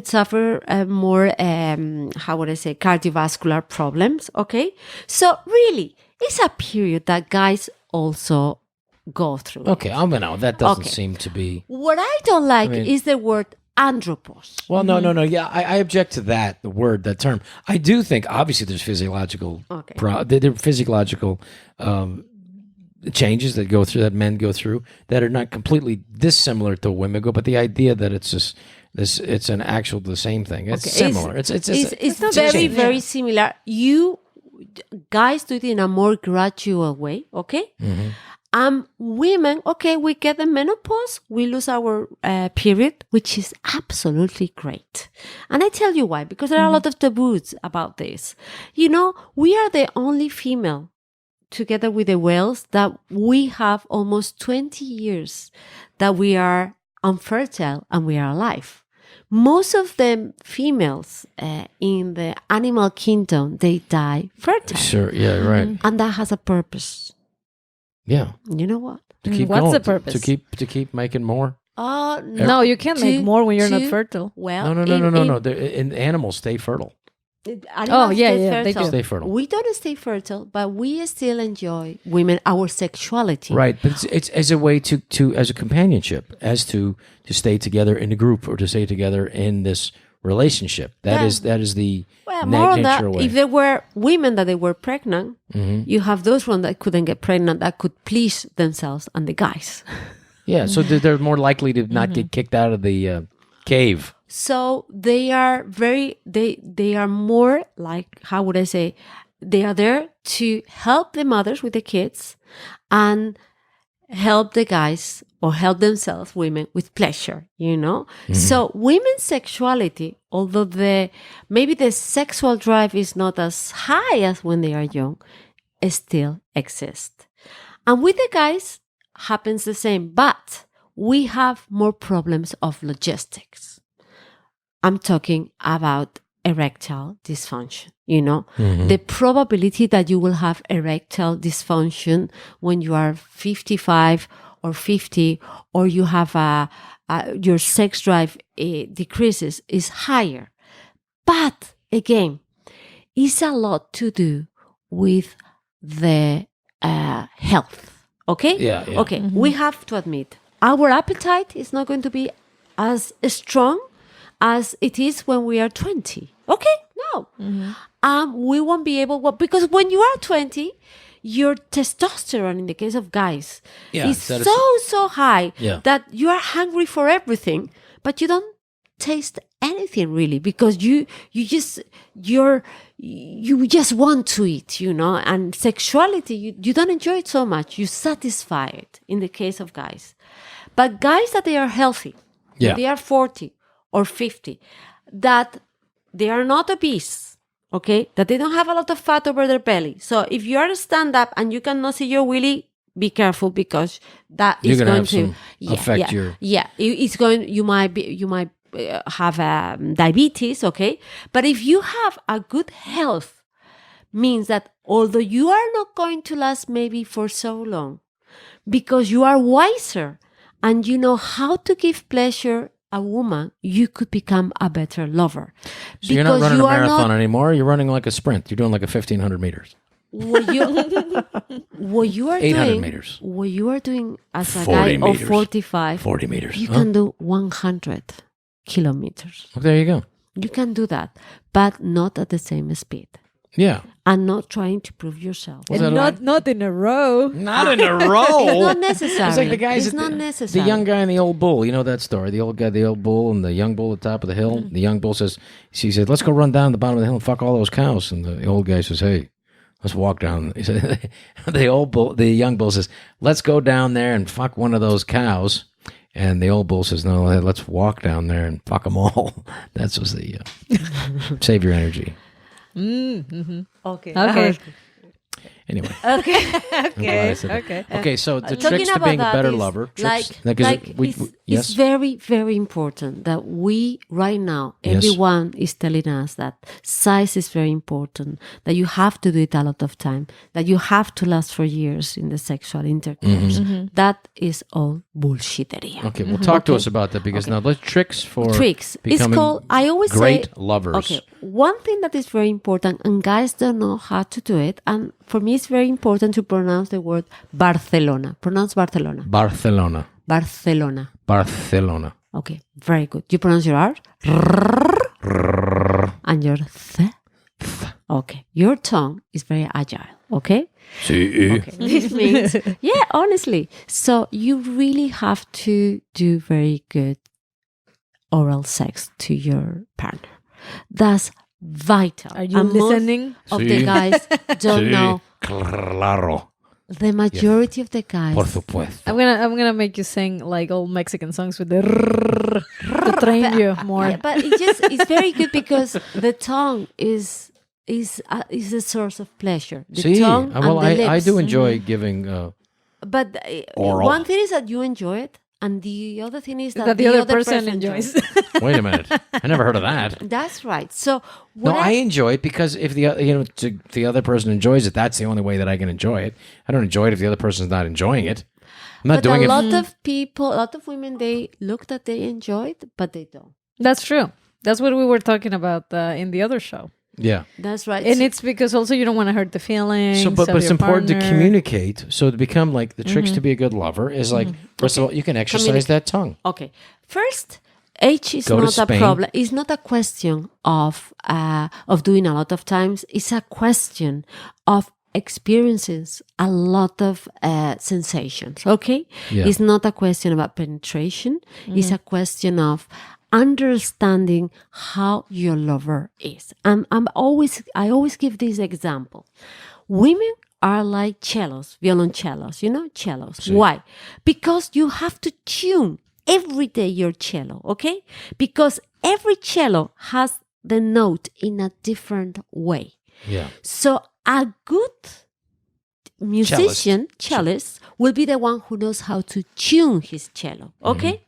Speaker 3: suffer more, cardiovascular problems, okay? So really, it's a period that guys also go through.
Speaker 1: Okay, I'm gonna. That doesn't
Speaker 3: Okay.
Speaker 1: seem to be.
Speaker 3: What I don't like is the word andropause.
Speaker 1: Well, no. Yeah, I object to that. The word, that term. I do think obviously there's physiological. There are physiological changes that men go through that are not completely dissimilar to women go, but the idea that it's just this, it's the same thing. It's similar. It's
Speaker 3: very, very similar. You guys do it in a more gradual way, okay? Women, okay, we get the menopause, we lose our period, which is absolutely great. And I tell you why, because there are a lot of taboos about this. We are the only female, together with the whales, that we have almost 20 years that we are unfertile and we are alive. Most of the females in the animal kingdom, they die fertile.
Speaker 1: Sure, yeah, right.
Speaker 3: And that has a purpose.
Speaker 1: Yeah.
Speaker 3: You know what?
Speaker 1: To keep
Speaker 2: What's
Speaker 1: going,
Speaker 2: the purpose?
Speaker 1: To keep making more.
Speaker 2: No, you can't make more when you're not fertile.
Speaker 3: Well,
Speaker 1: No. Animals stay fertile.
Speaker 3: Animals
Speaker 2: yeah,
Speaker 3: stay
Speaker 2: they
Speaker 3: fertile.
Speaker 2: do.
Speaker 1: Stay fertile.
Speaker 3: We don't stay fertile, but we still enjoy our sexuality.
Speaker 1: Right, but it's as a way to as a companionship, as to stay together in a group or to stay together in this relationship. That is the
Speaker 3: More on that,
Speaker 1: nature way.
Speaker 3: if there were women that they were pregnant, you have those ones that couldn't get pregnant that could please themselves and the guys.
Speaker 1: Yeah, so they're more likely to not get kicked out of the cave.
Speaker 3: So they are they are more like, how would I say, they are there to help the mothers with the kids and help the guys or help themselves, women, with pleasure, So women's sexuality, although maybe the sexual drive is not as high as when they are young, still exists. And with the guys, happens the same, but we have more problems of logistics. I'm talking about erectile dysfunction. The probability that you will have erectile dysfunction when you are 55 or 50, or you have your sex drive decreases, is higher. But again, it's a lot to do with the health. Okay?
Speaker 1: Yeah.
Speaker 3: Okay, we have to admit, our appetite is not going to be as strong as it is when we are 20. Okay? No. We won't be able, because when you are 20, your testosterone, in the case of guys, is so high that you are hungry for everything, but you don't taste anything really, because you just want to eat, and sexuality, you don't enjoy it so much. You satisfy it in the case of guys. But guys that they are healthy, they are 40 or 50, that they are not obese, okay, that they don't have a lot of fat over their belly. So if you are a stand-up and you cannot see your willy, be careful, because that is going to
Speaker 1: affect your...
Speaker 3: Yeah, it's going, you might have diabetes, okay? But if you have a good health, means that although you are not going to last maybe for so long, because you are wiser and you know how to give pleasure a woman, you could become a better lover.
Speaker 1: So you're not running a marathon anymore. You're running like a sprint. You're doing like a 1,500 meters.
Speaker 3: What you are
Speaker 1: 800
Speaker 3: doing,
Speaker 1: meters.
Speaker 3: what you are doing as a
Speaker 1: 40
Speaker 3: guy
Speaker 1: meters.
Speaker 3: of 45,
Speaker 1: 40 meters.
Speaker 3: you can do 100 kilometers.
Speaker 1: Well, there you go.
Speaker 3: You can do that, but not at the same speed.
Speaker 1: Yeah.
Speaker 3: and not trying to prove yourself.
Speaker 2: And not in a row.
Speaker 1: Not in a row.
Speaker 3: It's not necessary.
Speaker 1: It's like the guys.
Speaker 3: It's not necessary.
Speaker 1: The young guy and the old bull. You know that story? The old guy, the old bull, and the young bull at the top of the hill. The young bull says, he said, let's go run down the bottom of the hill and fuck all those cows. And the old guy says, hey, let's walk down. He said, the young bull says, let's go down there and fuck one of those cows. And the old bull says, no, let's walk down there and fuck them all. That's what's the save your energy.
Speaker 3: Okay.
Speaker 1: Anyway.
Speaker 2: Okay.
Speaker 1: So the
Speaker 3: Talking
Speaker 1: tricks to
Speaker 3: about
Speaker 1: being a
Speaker 3: that
Speaker 1: better
Speaker 3: is
Speaker 1: lover.
Speaker 3: It's very, very important that we, right now, everyone is telling us that size is very important, that you have to do it a lot of time, that you have to last for years in the sexual intercourse. That is all bullshittery.
Speaker 1: Okay, well, talk to us about that, because now let's tricks.
Speaker 3: It's
Speaker 1: Becoming
Speaker 3: called, I always
Speaker 1: great
Speaker 3: say,
Speaker 1: lovers.
Speaker 3: Okay, one thing that is very important, and guys don't know how to do it, and for me it's very important to pronounce the word Barcelona. Pronounce Barcelona.
Speaker 1: Barcelona.
Speaker 3: Barcelona.
Speaker 1: Barcelona.
Speaker 3: Okay, very good. You pronounce your R and your th. Okay, your tongue is very agile. Okay.
Speaker 1: Sí.
Speaker 3: Okay. This means, yeah, honestly. So you really have to do very good oral sex to your partner. That's vital.
Speaker 2: Are you
Speaker 3: And
Speaker 2: listening?
Speaker 3: Most of the guys don't know.
Speaker 1: Claro.
Speaker 3: The majority of the guys.
Speaker 1: Por supuesto.
Speaker 2: I'm gonna make you sing like old Mexican songs with the to train you more.
Speaker 3: Yeah, but it's very good because the tongue is a source of pleasure. The tongue and the lips.
Speaker 1: I do enjoy giving.
Speaker 3: But
Speaker 1: oral.
Speaker 3: one thing is that you enjoy it, and the other thing is that
Speaker 2: the other person enjoys.
Speaker 1: Wait a minute, I never heard of that.
Speaker 3: That's right. So
Speaker 1: I enjoy it because if the other person enjoys it, that's the only way that I can enjoy it. I don't enjoy it if the other person's not enjoying it. I'm not doing it.
Speaker 3: But a lot of people, a lot of women, they look that they enjoy it, but they don't.
Speaker 2: That's true. That's what we were talking about in the other show.
Speaker 1: Yeah,
Speaker 3: that's right.
Speaker 2: And it's because also you don't want to hurt the feelings.
Speaker 1: So, but it's important to communicate. So to become like the tricks to be a good lover is like, first of all, you can exercise that tongue.
Speaker 3: Okay. First, age is not a problem. It's not a question of doing a lot of times. It's a question of experiences a lot of sensations. Okay.
Speaker 1: Yeah.
Speaker 3: It's not a question about penetration. It's a question of understanding how your lover is. I always give this example. Women are like cellos, violoncellos, cellos. Sí. Why? Because you have to tune every day your cello, okay? Because every cello has the note in a different way.
Speaker 1: Yeah.
Speaker 3: So a good musician, cellist, will be the one who knows how to tune his cello, okay?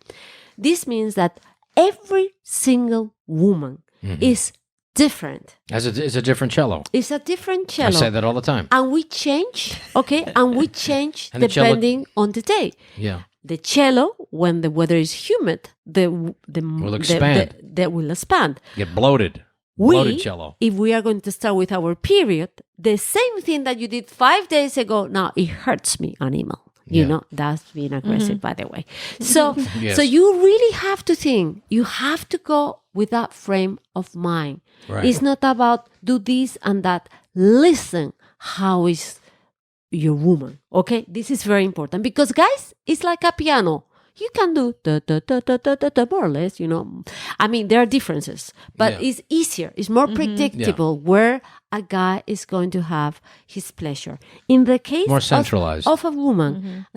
Speaker 3: This means that every single woman is different.
Speaker 1: It's a different cello.
Speaker 3: It's a different cello.
Speaker 1: I say that all the time.
Speaker 3: And we change, okay? And we change depending on the day.
Speaker 1: Yeah.
Speaker 3: The cello, when the weather is humid, will
Speaker 1: expand.
Speaker 3: They will expand.
Speaker 1: Get bloated. Bloated cello.
Speaker 3: If we are going to start with our period, the same thing that you did 5 days ago, now it hurts me, animal. You know, that's being aggressive, by the way. So, so you really have to think. You have to go with that frame of mind.
Speaker 1: Right.
Speaker 3: It's not about do this and that. Listen, how is your woman? Okay, this is very important because, guys, it's like a piano. You can do more or less, I mean, there are differences, but it's easier. It's more predictable where a guy is going to have his pleasure. In the case
Speaker 1: more centralized
Speaker 3: of a woman,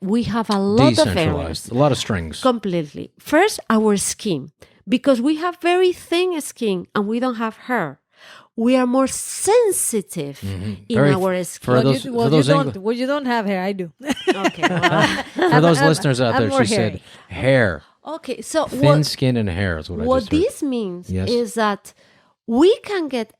Speaker 3: we have a lot of areas.
Speaker 1: A lot of strings.
Speaker 3: Completely. First, our skin. Because we have very thin skin and we don't have hair. We are more sensitive in our skin.
Speaker 2: Well, you don't have hair. I do.
Speaker 3: Okay. Well,
Speaker 1: for those listeners out there, she said hair.
Speaker 3: Okay, so
Speaker 1: thin skin and hair is what I just heard.
Speaker 3: This means is that we can get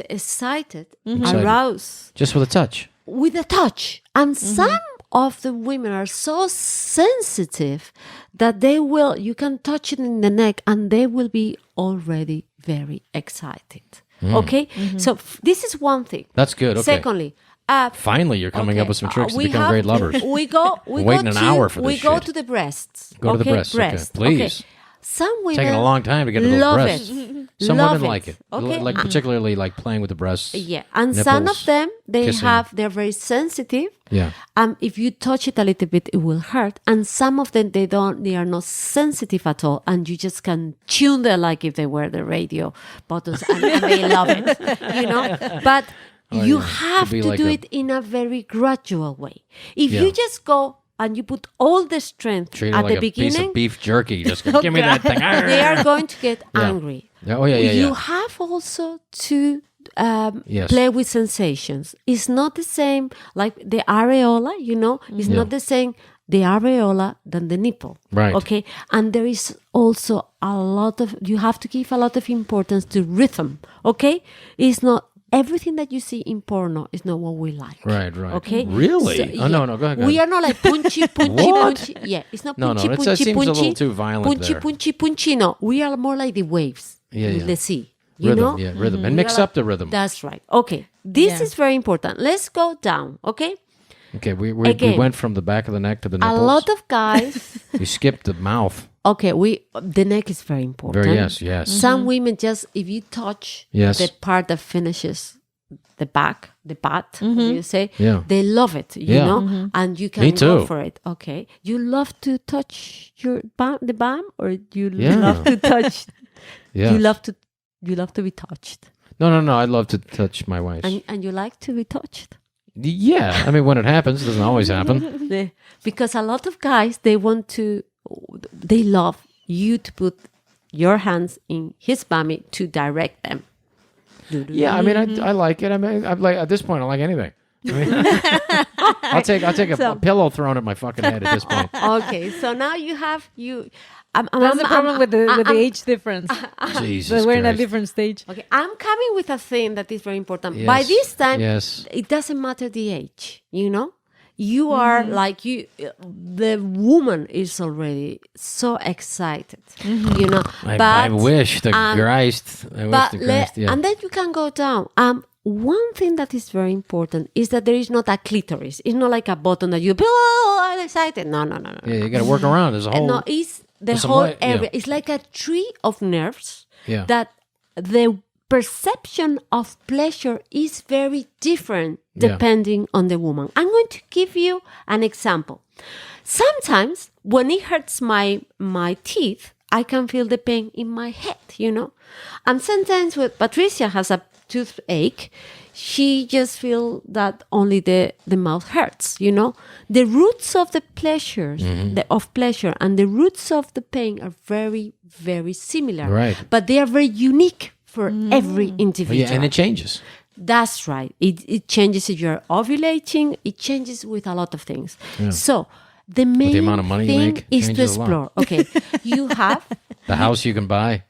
Speaker 3: excited, aroused
Speaker 1: just with a touch.
Speaker 3: With a touch, and some of the women are so sensitive that you can touch it in the neck and they will be already very excited. Okay? So this is one thing.
Speaker 1: That's good. Okay.
Speaker 3: Secondly,
Speaker 1: finally you're coming up with some tricks to become great lovers.
Speaker 3: We go
Speaker 1: an hour for this
Speaker 3: We go to the breasts.
Speaker 1: Go to the breasts. Okay, please.
Speaker 3: Okay. some women
Speaker 1: Taking a long time to get to those
Speaker 3: love
Speaker 1: breasts.
Speaker 3: it.
Speaker 1: Some
Speaker 3: Love
Speaker 1: women
Speaker 3: it.
Speaker 1: like it.
Speaker 3: Okay.
Speaker 1: Like particularly like playing with the breasts.
Speaker 3: Yeah, and some
Speaker 1: nipples,
Speaker 3: of them
Speaker 1: kissing.
Speaker 3: they're very sensitive.
Speaker 1: Yeah.
Speaker 3: If you touch it a little bit, it will hurt. And some of them they are not sensitive at all, and you just can tune them like if they were the radio buttons, and they love it, you know. But you have
Speaker 1: be
Speaker 3: to
Speaker 1: like
Speaker 3: do
Speaker 1: a-
Speaker 3: it in a very gradual way. If
Speaker 1: Yeah.
Speaker 3: you just go and you put all the strength
Speaker 1: Treat it
Speaker 3: at
Speaker 1: like
Speaker 3: the
Speaker 1: a piece
Speaker 3: beginning,
Speaker 1: of beef jerky. Just go, give me that thing.
Speaker 3: they are going to get angry.
Speaker 1: Oh, yeah.
Speaker 3: You have also to
Speaker 1: Yes.
Speaker 3: play with sensations. It's not the same like the areola, you know, it's not the same the areola than the nipple.
Speaker 1: Right.
Speaker 3: Okay. And there is also you have to give a lot of importance to rhythm. Okay. It's not everything that you see in porno is not what we like.
Speaker 1: Right.
Speaker 3: Okay.
Speaker 1: Really?
Speaker 3: So,
Speaker 1: No. Go ahead.
Speaker 3: We are not like punchy. Yeah, it's not
Speaker 1: No,
Speaker 3: punchy,
Speaker 1: it
Speaker 3: punchy,
Speaker 1: seems
Speaker 3: punchy.
Speaker 1: a little too violent
Speaker 3: punchy,
Speaker 1: there.
Speaker 3: punchy. No, we are more like the waves in the sea. You
Speaker 1: Rhythm,
Speaker 3: know?
Speaker 1: yeah, rhythm. And mix up the rhythm.
Speaker 3: That's right. Okay. This is very important. Let's go down. Okay.
Speaker 1: Okay, we
Speaker 3: Again.
Speaker 1: went from the back of the neck to the
Speaker 3: A
Speaker 1: nipples.
Speaker 3: lot of guys.
Speaker 1: We skipped the mouth.
Speaker 3: Okay. The neck is very important.
Speaker 1: Yes.
Speaker 3: Some women just, if you touch
Speaker 1: Yes.
Speaker 3: the part that finishes the back, the butt, you say,
Speaker 1: Yeah.
Speaker 3: they love it, you
Speaker 1: Yeah.
Speaker 3: know, and you can
Speaker 1: Me
Speaker 3: go
Speaker 1: too.
Speaker 3: for it. Okay. You love to touch the bum, or you
Speaker 1: Yeah.
Speaker 3: love to touch,
Speaker 1: Yeah.
Speaker 3: you love to be touched,
Speaker 1: No. I'd love to touch my wife.
Speaker 3: and you like to be touched.
Speaker 1: Yeah. I mean, when it happens, it doesn't always happen.
Speaker 3: Because a lot of guys, they love you to put your hands in his bummy to direct them.
Speaker 1: Yeah. I mean, I like it. I mean, I'm like at this point, I like anything. I mean, I'll take a pillow thrown at my fucking head at this point.
Speaker 3: Okay, so now
Speaker 2: That's the problem with the age difference.
Speaker 1: Jesus
Speaker 2: So we're in a
Speaker 1: Christ.
Speaker 2: different stage.
Speaker 3: Okay, I'm coming with a thing that is very important.
Speaker 1: Yes.
Speaker 3: By this time,
Speaker 1: Yes.
Speaker 3: it doesn't matter the age, you know? You are like the woman is already so excited, you know?
Speaker 1: I wish the Christ. I wish the Christ. Yeah.
Speaker 3: And then you can go down. One thing that is very important is that there is not a clitoris. It's not like a button that you, I'm excited. No.
Speaker 1: Yeah, you got to work around. There's a whole.
Speaker 3: No, it's the
Speaker 1: there's some
Speaker 3: whole
Speaker 1: light, yeah.
Speaker 3: area. It's like a tree of nerves
Speaker 1: Yeah.
Speaker 3: that the perception of pleasure is very different
Speaker 1: Yeah.
Speaker 3: depending on the woman. I'm going to give you an example. Sometimes when it hurts my teeth, I can feel the pain in my head, you know. And sometimes when Patricia has a toothache, she just feels that only the mouth hurts, you know. The roots of the pleasures, of pleasure, and the roots of the pain are very, very similar.
Speaker 1: Right.
Speaker 3: But they are very unique for every
Speaker 1: Oh,
Speaker 3: individual.
Speaker 1: yeah, and it changes.
Speaker 3: That's right. It changes if you're ovulating. It changes with a lot of things.
Speaker 1: Yeah.
Speaker 3: So the main
Speaker 1: amount of money you
Speaker 3: thing
Speaker 1: make
Speaker 3: is to
Speaker 1: changes a lot.
Speaker 3: explore. Okay, you have
Speaker 1: The house you can buy,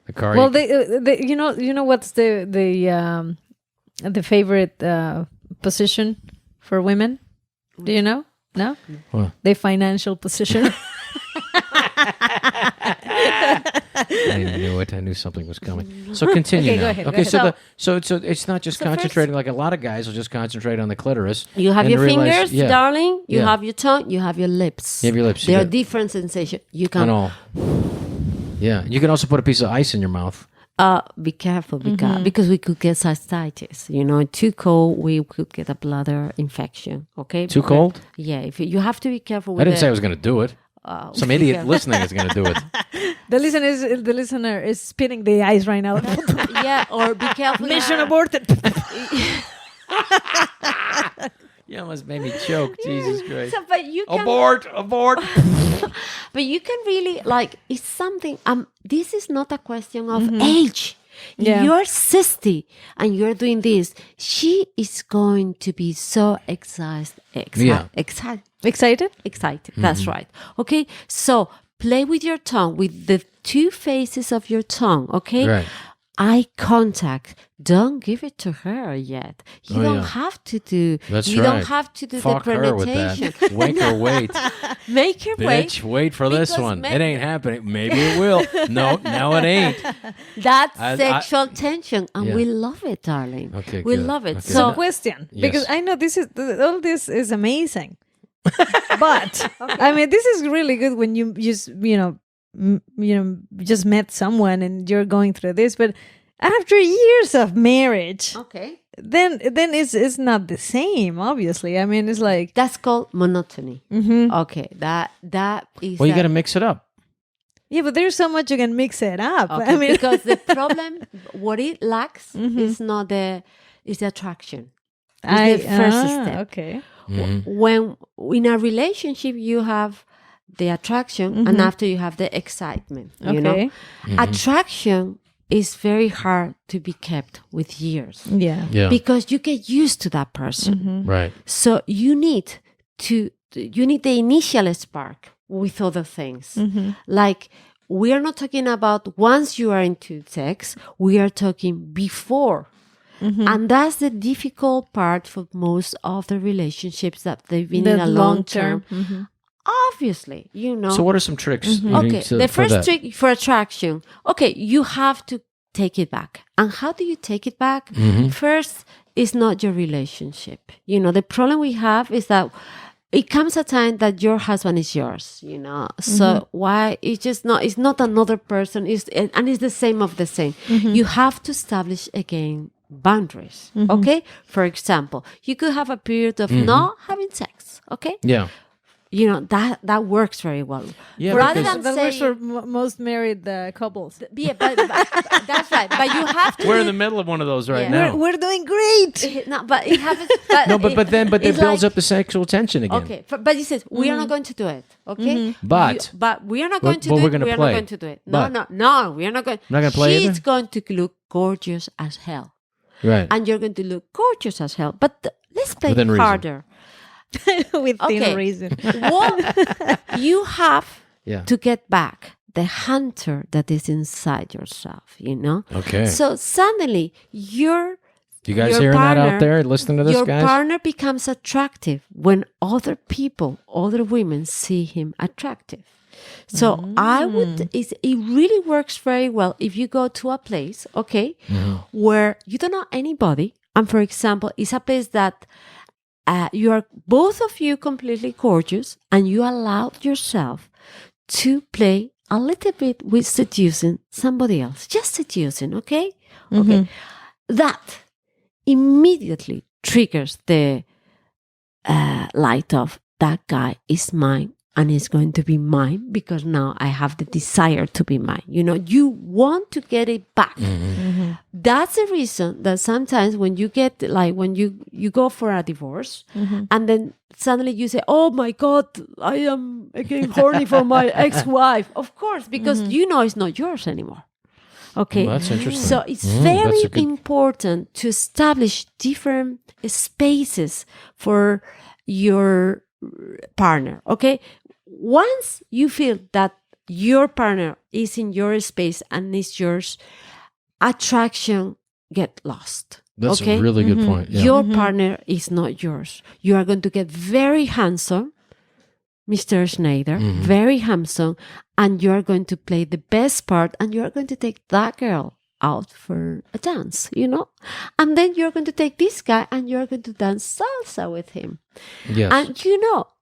Speaker 1: the car.
Speaker 2: Well,
Speaker 1: you
Speaker 2: you know what's the favorite position for women? Do you know? No,
Speaker 1: What?
Speaker 2: the financial position.
Speaker 1: I knew it. I knew something was coming. So continue
Speaker 2: Okay,
Speaker 1: now.
Speaker 2: go ahead,
Speaker 1: Okay,
Speaker 2: go
Speaker 1: so it's not just concentrating. Like a lot of guys will just concentrate on the clitoris.
Speaker 3: You have
Speaker 1: and
Speaker 3: your
Speaker 1: realize-
Speaker 3: fingers,
Speaker 1: yeah,
Speaker 3: darling. You
Speaker 1: Yeah.
Speaker 3: have your tongue. You have your lips.
Speaker 1: You have your lips.
Speaker 3: There
Speaker 1: You
Speaker 3: are
Speaker 1: got-
Speaker 3: different sensations. You
Speaker 1: and
Speaker 3: can
Speaker 1: all. Yeah, you can also put a piece of ice in your mouth.
Speaker 3: be careful because we could get cystitis. You know, too cold, we could get a bladder infection. Okay,
Speaker 1: Too cold?
Speaker 3: Yeah, if you have to be careful. With
Speaker 1: I didn't say I was going to do it. Some idiot
Speaker 3: yeah.
Speaker 1: listening is going to do it.
Speaker 2: The listener is spinning the ice right now.
Speaker 3: Yeah, or be careful.
Speaker 2: Mission aborted.
Speaker 1: You almost made me choke. Jesus Christ.
Speaker 3: So, but you can,
Speaker 1: Abort!
Speaker 3: but you can really it's something. This is not a question of age.
Speaker 2: Yeah.
Speaker 3: You're 60 and you're doing this. She is going to be so excited.
Speaker 1: Yeah.
Speaker 2: Excited?
Speaker 3: Excited. That's right. Okay. So play with your tongue, with the two faces of your tongue. Okay.
Speaker 1: Right.
Speaker 3: Eye contact. Don't give it to her yet. You
Speaker 1: Oh,
Speaker 3: don't
Speaker 1: yeah.
Speaker 3: have to do.
Speaker 1: That's
Speaker 3: you
Speaker 1: right.
Speaker 3: don't have to do
Speaker 1: Fuck
Speaker 3: the
Speaker 1: her with
Speaker 3: presentation.
Speaker 1: that. Make her wait.
Speaker 3: Make her
Speaker 1: Bitch, wait for this
Speaker 3: Because
Speaker 1: one.
Speaker 3: ma-
Speaker 1: It ain't happening. Maybe it will. No, it ain't.
Speaker 3: That's
Speaker 1: I-
Speaker 3: sexual tension, and
Speaker 1: Yeah.
Speaker 3: we love it, darling.
Speaker 1: Okay,
Speaker 3: we
Speaker 1: good.
Speaker 3: love it.
Speaker 1: Okay.
Speaker 2: So,
Speaker 3: So
Speaker 2: question,
Speaker 1: Yes.
Speaker 2: because I know all this is amazing, but I mean, this is really good when you just just met someone and you're going through this, but after years of marriage,
Speaker 3: Okay.
Speaker 2: then it's not the same. Obviously, I mean, it's like
Speaker 3: That's called monotony. Okay, that is.
Speaker 1: Well, you got to mix it up.
Speaker 2: yeah, but there's so much you can mix it up.
Speaker 3: Okay,
Speaker 2: I mean,
Speaker 3: because the problem, what it lacks, is not the attraction. It's the first step.
Speaker 2: Okay.
Speaker 3: When in a relationship you have the attraction, and after you have the excitement. You know, attraction is very hard to be kept with years.
Speaker 1: Yeah.
Speaker 3: Because you get used to that person.
Speaker 1: Right.
Speaker 3: So you need the initial spark with other things. Like, we are not talking about once you are into sex, we are talking before. And that's the difficult part for most of the relationships that they've been in a long term. Obviously,
Speaker 1: So what are some tricks?
Speaker 3: Okay, the first trick for attraction. Okay, you have to take it back. And how do you take it back? First, it's not your relationship. The problem we have is that it comes a time that your husband is yours, So why it's not another person, and it's the same of the same. You have to establish again boundaries. Okay? For example, you could have a period of not having sex. Okay?
Speaker 1: Yeah.
Speaker 3: That works very well.
Speaker 1: Yeah,
Speaker 3: Rather
Speaker 1: because-
Speaker 3: than
Speaker 2: That works
Speaker 3: say,
Speaker 2: for most married couples.
Speaker 3: yeah, but that's right. But you have to.
Speaker 1: We're in the middle of one of those right
Speaker 3: Yeah.
Speaker 1: now.
Speaker 2: We're doing great.
Speaker 3: No, but it happens.
Speaker 1: No, but then it
Speaker 3: it's
Speaker 1: builds
Speaker 3: like-
Speaker 1: up the sexual tension again.
Speaker 3: Okay, but he says we are not going to do it. Okay,
Speaker 1: But-
Speaker 3: but we are not going to
Speaker 1: but
Speaker 3: do
Speaker 1: we're
Speaker 3: it.
Speaker 1: gonna
Speaker 3: We are
Speaker 1: play.
Speaker 3: not going to do it.
Speaker 1: But-
Speaker 3: No, we are not going.
Speaker 1: Not gonna play
Speaker 3: She's
Speaker 1: either?
Speaker 3: going to look gorgeous as hell,
Speaker 1: Right.
Speaker 3: and you're going to look gorgeous as hell. But let's play
Speaker 1: Within reason.
Speaker 3: harder.
Speaker 2: Within
Speaker 3: Okay.
Speaker 2: reason.
Speaker 3: What you have
Speaker 1: Yeah.
Speaker 3: to get back the hunter that is inside yourself.
Speaker 1: Okay.
Speaker 3: So suddenly you're.
Speaker 1: You guys
Speaker 3: your
Speaker 1: hearing that
Speaker 3: partner-
Speaker 1: out there? Listening to this,
Speaker 3: Your
Speaker 1: guys?
Speaker 3: partner becomes attractive when other people, other women see him attractive. So it really works very well if you go to a place, okay, where you don't know anybody. And for example, it's a place that you are both of you completely gorgeous and you allow yourself to play a little bit with seducing somebody else. Just seducing, okay? Okay. That immediately triggers the light of that guy is mine and is going to be mine because now I have the desire to be mine. You want to get it back. That's the reason that sometimes when you get, like, when you go for a divorce and then suddenly you say, oh my God, I am again horny for my ex-wife. Of course, because it's not yours anymore. Okay.
Speaker 1: Well, that's interesting.
Speaker 3: So it's
Speaker 1: That's
Speaker 3: very
Speaker 1: a good-
Speaker 3: important to establish different spaces for your partner. Okay. Once you feel that your partner is in your space and is yours, attraction get lost.
Speaker 1: That's
Speaker 3: okay?
Speaker 1: a really good point. Yeah.
Speaker 3: Your partner is not yours. You are going to get very handsome, Mr. Schneider, very handsome, and you are going to play the best part, and you are going to take that girl out for a dance, and then you're going to take this guy and you're going to dance salsa with him.
Speaker 1: Yes.
Speaker 3: And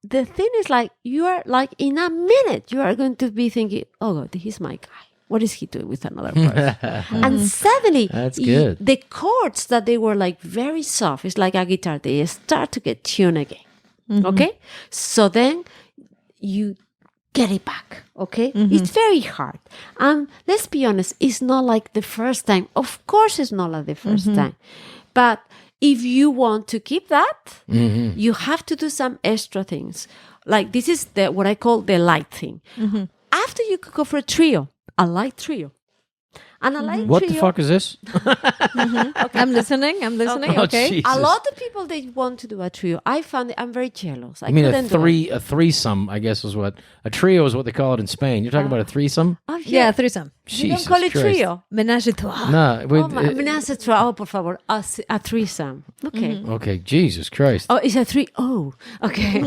Speaker 3: the thing is, like, you are like, in a minute you are going to be thinking, oh God, he's my guy. What is he doing with another person? And suddenly
Speaker 1: That's good.
Speaker 3: the chords that they were like very soft, it's like a guitar, they start to get tuned again. Okay, so then you get it back. Okay, it's very hard. Let's be honest, it's not like the first time. Of course it's not like the first time, but if you want to keep that, you have to do some extra things. Like, this is what I call the light thing. After, you could go for a light trio. And a light
Speaker 1: What
Speaker 3: trio,
Speaker 1: the fuck is this?
Speaker 2: I'm listening.
Speaker 1: Oh,
Speaker 2: Okay.
Speaker 1: Jesus.
Speaker 3: a lot of people, they want to do a trio. I found it, I'm very jealous. I
Speaker 1: I mean,
Speaker 3: couldn't do it.
Speaker 1: a threesome, I guess, is what a trio is what they call it in Spain. You're talking about a threesome?
Speaker 3: Oh,
Speaker 2: Yeah, threesome.
Speaker 3: You don't
Speaker 1: Jesus
Speaker 3: call it
Speaker 1: Christ.
Speaker 3: trio.
Speaker 2: Menage a trois.
Speaker 1: No,
Speaker 3: Oh, menage a trois. Oh, por favor. A threesome. Okay.
Speaker 1: okay, Jesus Christ.
Speaker 3: Oh, it's a three. Oh, okay.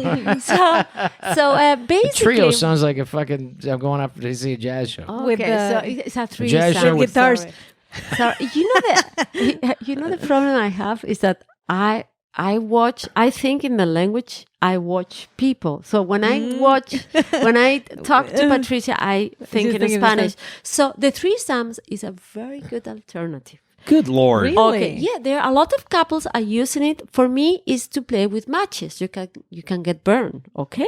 Speaker 3: so basically,
Speaker 1: Trio sounds like a fucking. I'm going up to see a jazz show.
Speaker 3: Okay,
Speaker 2: With
Speaker 3: so
Speaker 2: the-
Speaker 3: it's a
Speaker 1: jazz
Speaker 3: threesome.
Speaker 1: show with
Speaker 2: guitars.
Speaker 3: So the problem I have is that I I think in the language, I watch people. So when I talk to Patricia, I think in Spanish. So the threesomes is a very good alternative.
Speaker 1: Good Lord.
Speaker 2: Really?
Speaker 3: Okay, yeah, there are a lot of couples are using it. For me, is to play with matches. You can get burned, okay?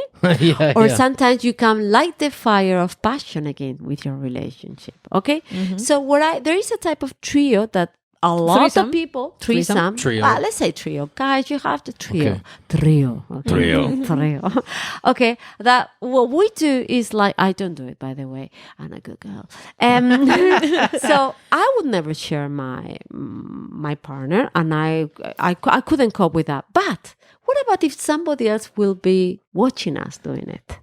Speaker 3: Or sometimes you can light the fire of passion again with your relationship, okay? So there is a type of trio that a lot of people threesome.
Speaker 1: Trio.
Speaker 3: Let's say trio, guys. You have the trio.
Speaker 1: Okay.
Speaker 3: Trio. Okay. That what we do is like I don't do it, by the way. I'm a good girl. So I would never share my partner, and I couldn't cope with that. But what about if somebody else will be watching us doing it?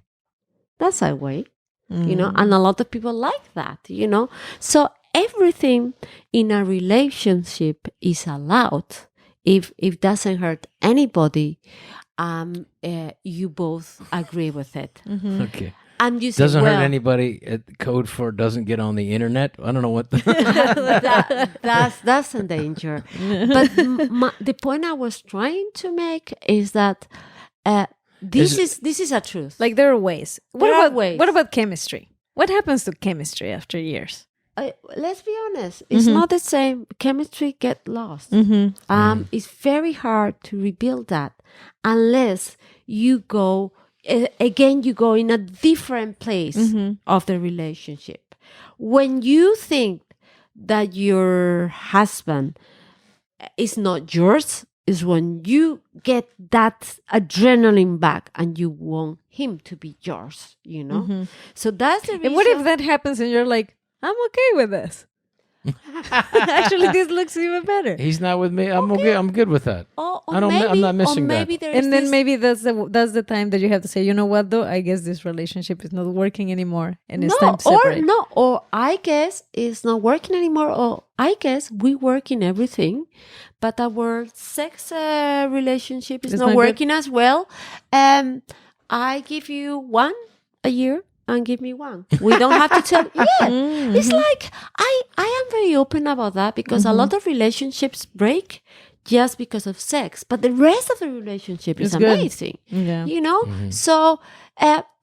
Speaker 3: That's a way, and a lot of people like that, So everything in a relationship is allowed if it doesn't hurt anybody. You both agree with it.
Speaker 1: Okay.
Speaker 3: And you say,
Speaker 1: doesn't hurt anybody. Code for doesn't get on the internet. I don't know what.
Speaker 3: That's a danger. But the point I was trying to make is that this is a truth.
Speaker 2: Like there are ways.
Speaker 3: Ways.
Speaker 2: What about chemistry? What happens to chemistry after years?
Speaker 3: Let's be honest. It's not the same. Chemistry get lost. It's very hard to rebuild that unless you go again. You go in a different place of the relationship. When you think that your husband is not yours, is when you get that adrenaline back and you want him to be yours. So that's the reason.
Speaker 2: And what if that happens and you're like, I'm okay with this. Actually, this looks even better.
Speaker 1: He's not with me. I'm okay. I'm good with that. I'm not missing that.
Speaker 2: And then maybe that's the time that you have to say, you know what, though? I guess this relationship is not working anymore, and it's time to separate.
Speaker 3: Or I guess it's not working anymore. Or I guess we work in everything, but our sex relationship is not working as well. I give you 1 a year. And give me 1. We don't have to tell. Yeah, it's like I am very open about that because a lot of relationships break just because of sex, but the rest of the relationship is amazing.
Speaker 2: Yeah.
Speaker 3: So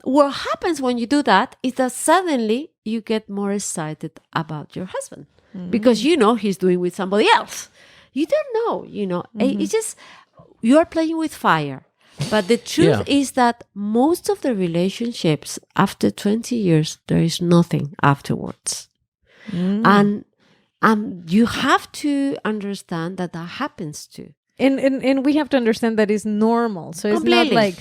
Speaker 3: what happens when you do that is that suddenly you get more excited about your husband because he's doing with somebody else. You don't know. It's just you are playing with fire. But the truth is that most of the relationships after 20 years, there is nothing afterwards. And you have to understand that happens too.
Speaker 2: And we have to understand that it's normal. So it's not like...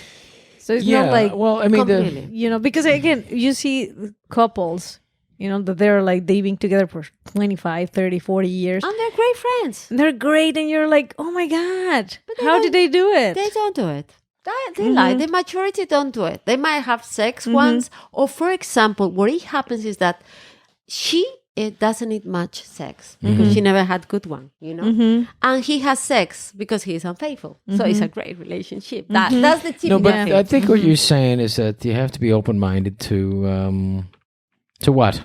Speaker 2: So it's not like...
Speaker 1: Well, I mean...
Speaker 2: because again, you see couples... that they're like dating together for 25, 30, 40 years.
Speaker 3: And they're great friends.
Speaker 2: And they're great. And you're like, oh my God, how did they do it?
Speaker 3: They don't do it. They lie. The majority don't do it. They might have sex once. Or for example, what it happens is that she doesn't need much sex because she never had good one, And he has sex because he is unfaithful. So it's a great relationship. That's the typical thing.
Speaker 1: I think what you're saying is that you have to be open-minded to what?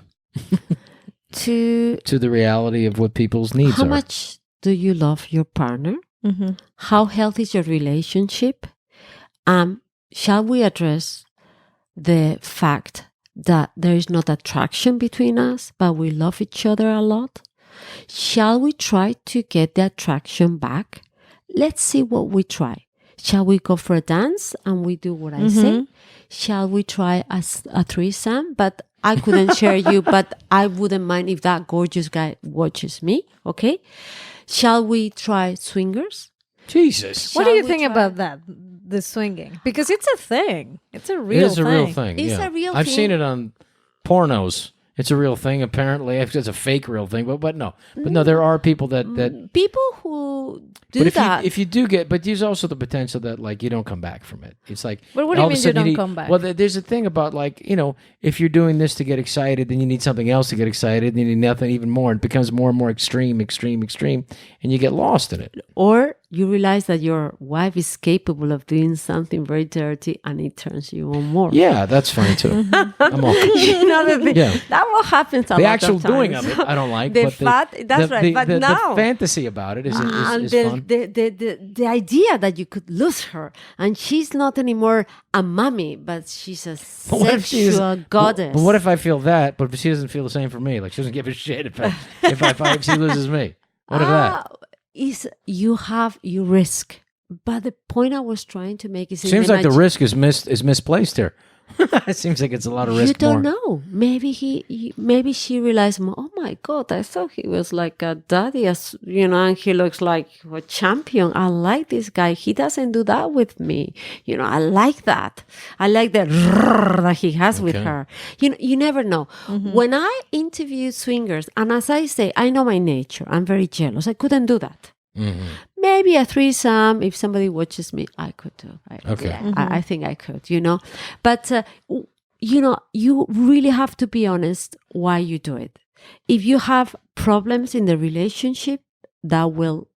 Speaker 1: to the reality of what people's needs are.
Speaker 3: How much do you love your partner? How healthy is your relationship? Shall we address the fact that there is not attraction between us, but we love each other a lot? Shall we try to get the attraction back? Let's see what we try. Shall we go for a dance and we do what I say? Shall we try a threesome? But I couldn't share you, but I wouldn't mind if that gorgeous guy watches me, okay? Shall we try swingers?
Speaker 1: Jesus.
Speaker 2: What do you think about that? The swinging? Because it's a thing. It's a real thing.
Speaker 1: It is a real thing.
Speaker 3: It's a real thing.
Speaker 1: I've seen it on pornos. It's a real thing, apparently. It's a fake real thing, but no. But no, there are people that
Speaker 3: people who do that.
Speaker 1: If you do get, but there's also the potential that like you don't come back from it. It's like,
Speaker 2: but what do you mean you don't come back?
Speaker 1: Well, there's a thing about like, if you're doing this to get excited, then you need something else to get excited, and you need nothing even more. It becomes more and more extreme, and you get lost in it.
Speaker 3: Or you realize that your wife is capable of doing something very dirty, and it turns you on more.
Speaker 1: Yeah, that's funny too. I'm okay.
Speaker 3: You know, that what happens a lot of times.
Speaker 1: The actual doing of it, I don't like.
Speaker 3: But
Speaker 1: the fantasy about it is fun.
Speaker 3: The idea that you could lose her, and she's not anymore a mommy, but she's a sexual goddess.
Speaker 1: But what if I feel that, but she doesn't feel the same for me? Like, she doesn't give a shit if she loses me. What if that?
Speaker 3: You risk. But the point I was trying to make is...
Speaker 1: Seems like the risk is misplaced here. It seems like it's a lot of risk.
Speaker 3: You don't know. Maybe maybe she realized, oh my God, I thought he was like a daddy, and he looks like a champion. I like this guy. He doesn't do that with me. I like that. I like that he has with her. You never know. When I interview swingers, and as I say, I know my nature. I'm very jealous. I couldn't do that. Maybe a threesome, if somebody watches me, I could do. I think I could, But, you really have to be honest why you do it. If you have problems in the relationship, that will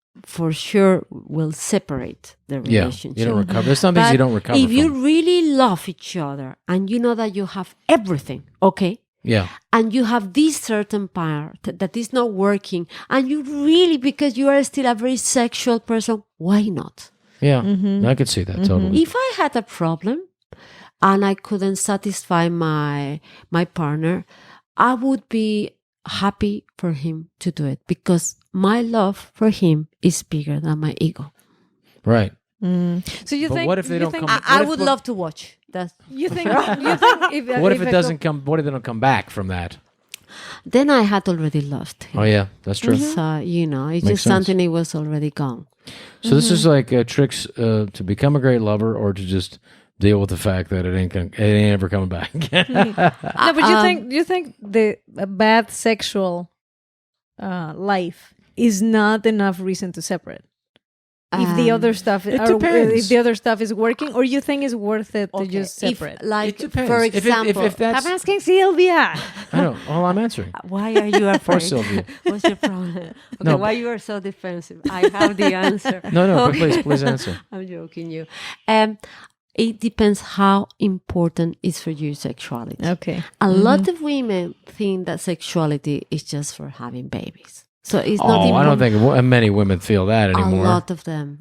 Speaker 3: separate the relationship.
Speaker 1: You don't recover. There's some things you don't recover
Speaker 3: if you really love each other and you know that you have everything, okay?
Speaker 1: Yeah.
Speaker 3: And you have this certain part that is not working, and you really, because you are still a very sexual person, why not?
Speaker 1: Yeah, I could see that totally.
Speaker 3: If I had a problem and I couldn't satisfy my partner, I would be happy for him to do it, because my love for him is bigger than my ego.
Speaker 1: Right.
Speaker 2: So you think?
Speaker 1: What if they don't come?
Speaker 3: I would love to watch.
Speaker 2: You think?
Speaker 1: What if it doesn't come? What if they don't come back from that?
Speaker 3: Then I had already lost him.
Speaker 1: Oh yeah, that's true.
Speaker 3: So it's
Speaker 1: Makes
Speaker 3: just
Speaker 1: sense.
Speaker 3: something. It was already gone.
Speaker 1: So this is like tricks to become a great lover, or to just deal with the fact that it ain't ever coming back.
Speaker 2: No, but you think the bad sexual life is not enough reason to separate? If the other stuff,
Speaker 1: it depends.
Speaker 2: If the other stuff is working, or you think it's worth it to just separate?
Speaker 1: It depends.
Speaker 3: For example,
Speaker 1: if that's,
Speaker 2: I'm asking Silvia.
Speaker 1: I know. All I'm answering.
Speaker 3: Why are you afraid?
Speaker 1: For Silvia.
Speaker 3: What's your problem? Okay,
Speaker 1: No,
Speaker 3: why you are so defensive? I have the answer.
Speaker 1: No, but please answer.
Speaker 3: I'm joking you. It depends how important is for you sexuality.
Speaker 2: Okay.
Speaker 3: A lot of women think that sexuality is just for having babies. So it's not
Speaker 1: I don't think many women feel that anymore.
Speaker 3: A lot of them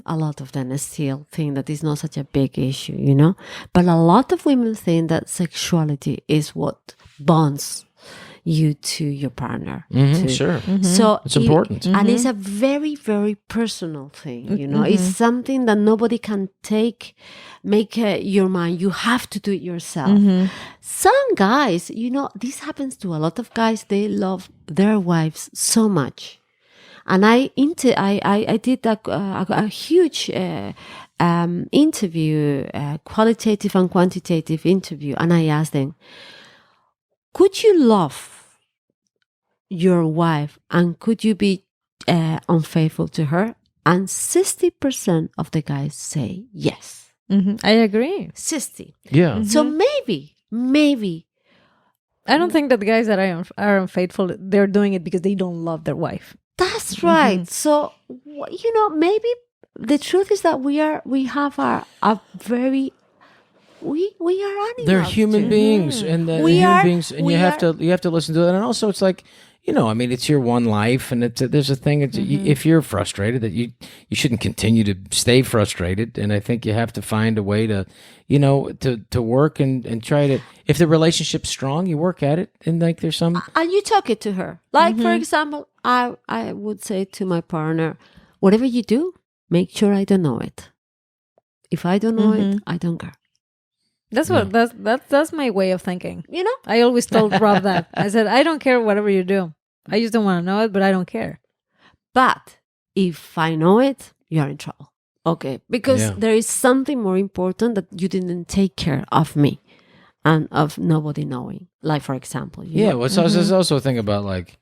Speaker 3: still think that it's not such a big issue, But a lot of women think that sexuality is what bonds you to your partner.
Speaker 1: Sure.
Speaker 3: So
Speaker 1: it's important.
Speaker 3: And it's a very, very personal thing, It's something that nobody can make your mind. You have to do it yourself. Some guys, this happens to a lot of guys. They love their wives so much. And I did a huge interview, qualitative and quantitative interview. And I asked them, could you love your wife and could you be unfaithful to her? And 60% of the guys say yes.
Speaker 2: I agree.
Speaker 3: 60.
Speaker 1: Yeah.
Speaker 3: So maybe.
Speaker 2: I don't think that the guys that are unfaithful, they're doing it because they don't love their wife.
Speaker 3: That's right. So, maybe the truth is that we are animals.
Speaker 1: They're human beings, and you have to listen to that. And also, it's like, it's your one life, and there's a thing. If you're frustrated, that you shouldn't continue to stay frustrated. And I think you have to find a way to, to work and try to. If the relationship's strong, you work at it, and like there's some.
Speaker 3: And you talk it to her. Like for example, I would say to my partner, whatever you do, make sure I don't know it. If I don't know it, I don't care.
Speaker 2: That's my way of thinking. I always told Rob that. I said, I don't care whatever you do. I just don't want to know it, but I don't care.
Speaker 3: But if I know it, you're in trouble. Okay. Because there is something more important that you didn't take care of me and of nobody knowing. Like, for example.
Speaker 1: Well, there's also a thing about like,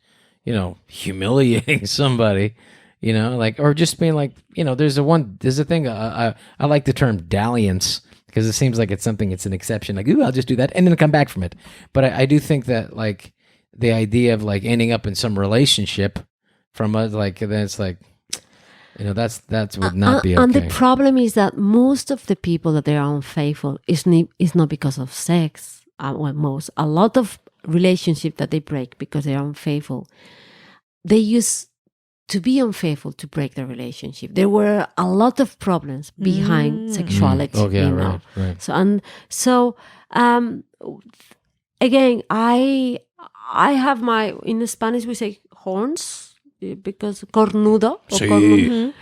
Speaker 1: humiliating somebody, or just being like, there's a thing. I like the term dalliance. Because it seems like it's an exception. Like, ooh, I'll just do that and then come back from it. But I do think that, like, the idea of, like, ending up in some relationship from us, like, then it's like, That would not be okay.
Speaker 3: And the problem is that most of the people that they are unfaithful is not because of sex. A lot of relationship that they break because they are unfaithful, they use to be unfaithful to break the relationship. There were a lot of problems behind sexuality.
Speaker 1: Okay,
Speaker 3: you know?
Speaker 1: right.
Speaker 3: So again, I have in Spanish we say horns because cornudo. Or
Speaker 1: Sí.
Speaker 3: cornudo.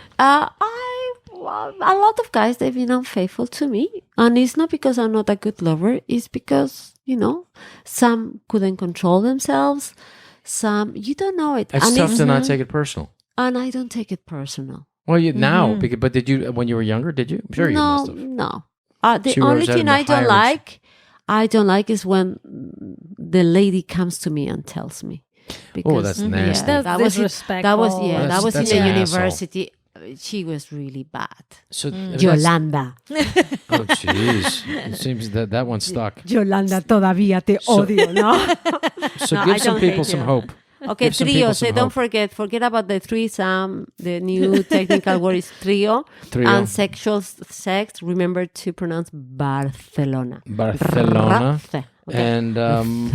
Speaker 3: A lot of guys, they've been unfaithful to me, and it's not because I'm not a good lover. It's because some couldn't control themselves. Some you don't know it.
Speaker 1: It's tough to not take it personal.
Speaker 3: And I don't take it personal.
Speaker 1: Well, now, but did you when you were younger? Did you? I'm sure you must have.
Speaker 3: No. The
Speaker 1: So you were
Speaker 3: only
Speaker 1: at
Speaker 3: thing
Speaker 1: a
Speaker 3: I don't
Speaker 1: higher
Speaker 3: like is when the lady comes to me and tells me.
Speaker 1: Oh, that's nasty.
Speaker 2: That's
Speaker 3: that was
Speaker 2: disrespectful.
Speaker 3: that was in
Speaker 1: That's
Speaker 3: the
Speaker 1: an
Speaker 3: university. She was really bad.
Speaker 1: So
Speaker 3: Yolanda.
Speaker 1: Oh, jeez. It seems that one stuck.
Speaker 3: Yolanda, todavía te odio, no?
Speaker 1: So
Speaker 3: No, I
Speaker 1: give some
Speaker 3: don't
Speaker 1: people
Speaker 3: hate
Speaker 1: some
Speaker 3: you.
Speaker 1: hope.
Speaker 3: Okay,
Speaker 1: Give some people
Speaker 3: trio.
Speaker 1: some
Speaker 3: Say, don't
Speaker 1: hope.
Speaker 3: forget about the threesome. The new technical word is trio.
Speaker 1: Trio.
Speaker 3: And sexual sex. Remember to pronounce Barcelona.
Speaker 1: Barcelona.
Speaker 3: Okay.
Speaker 1: And
Speaker 3: And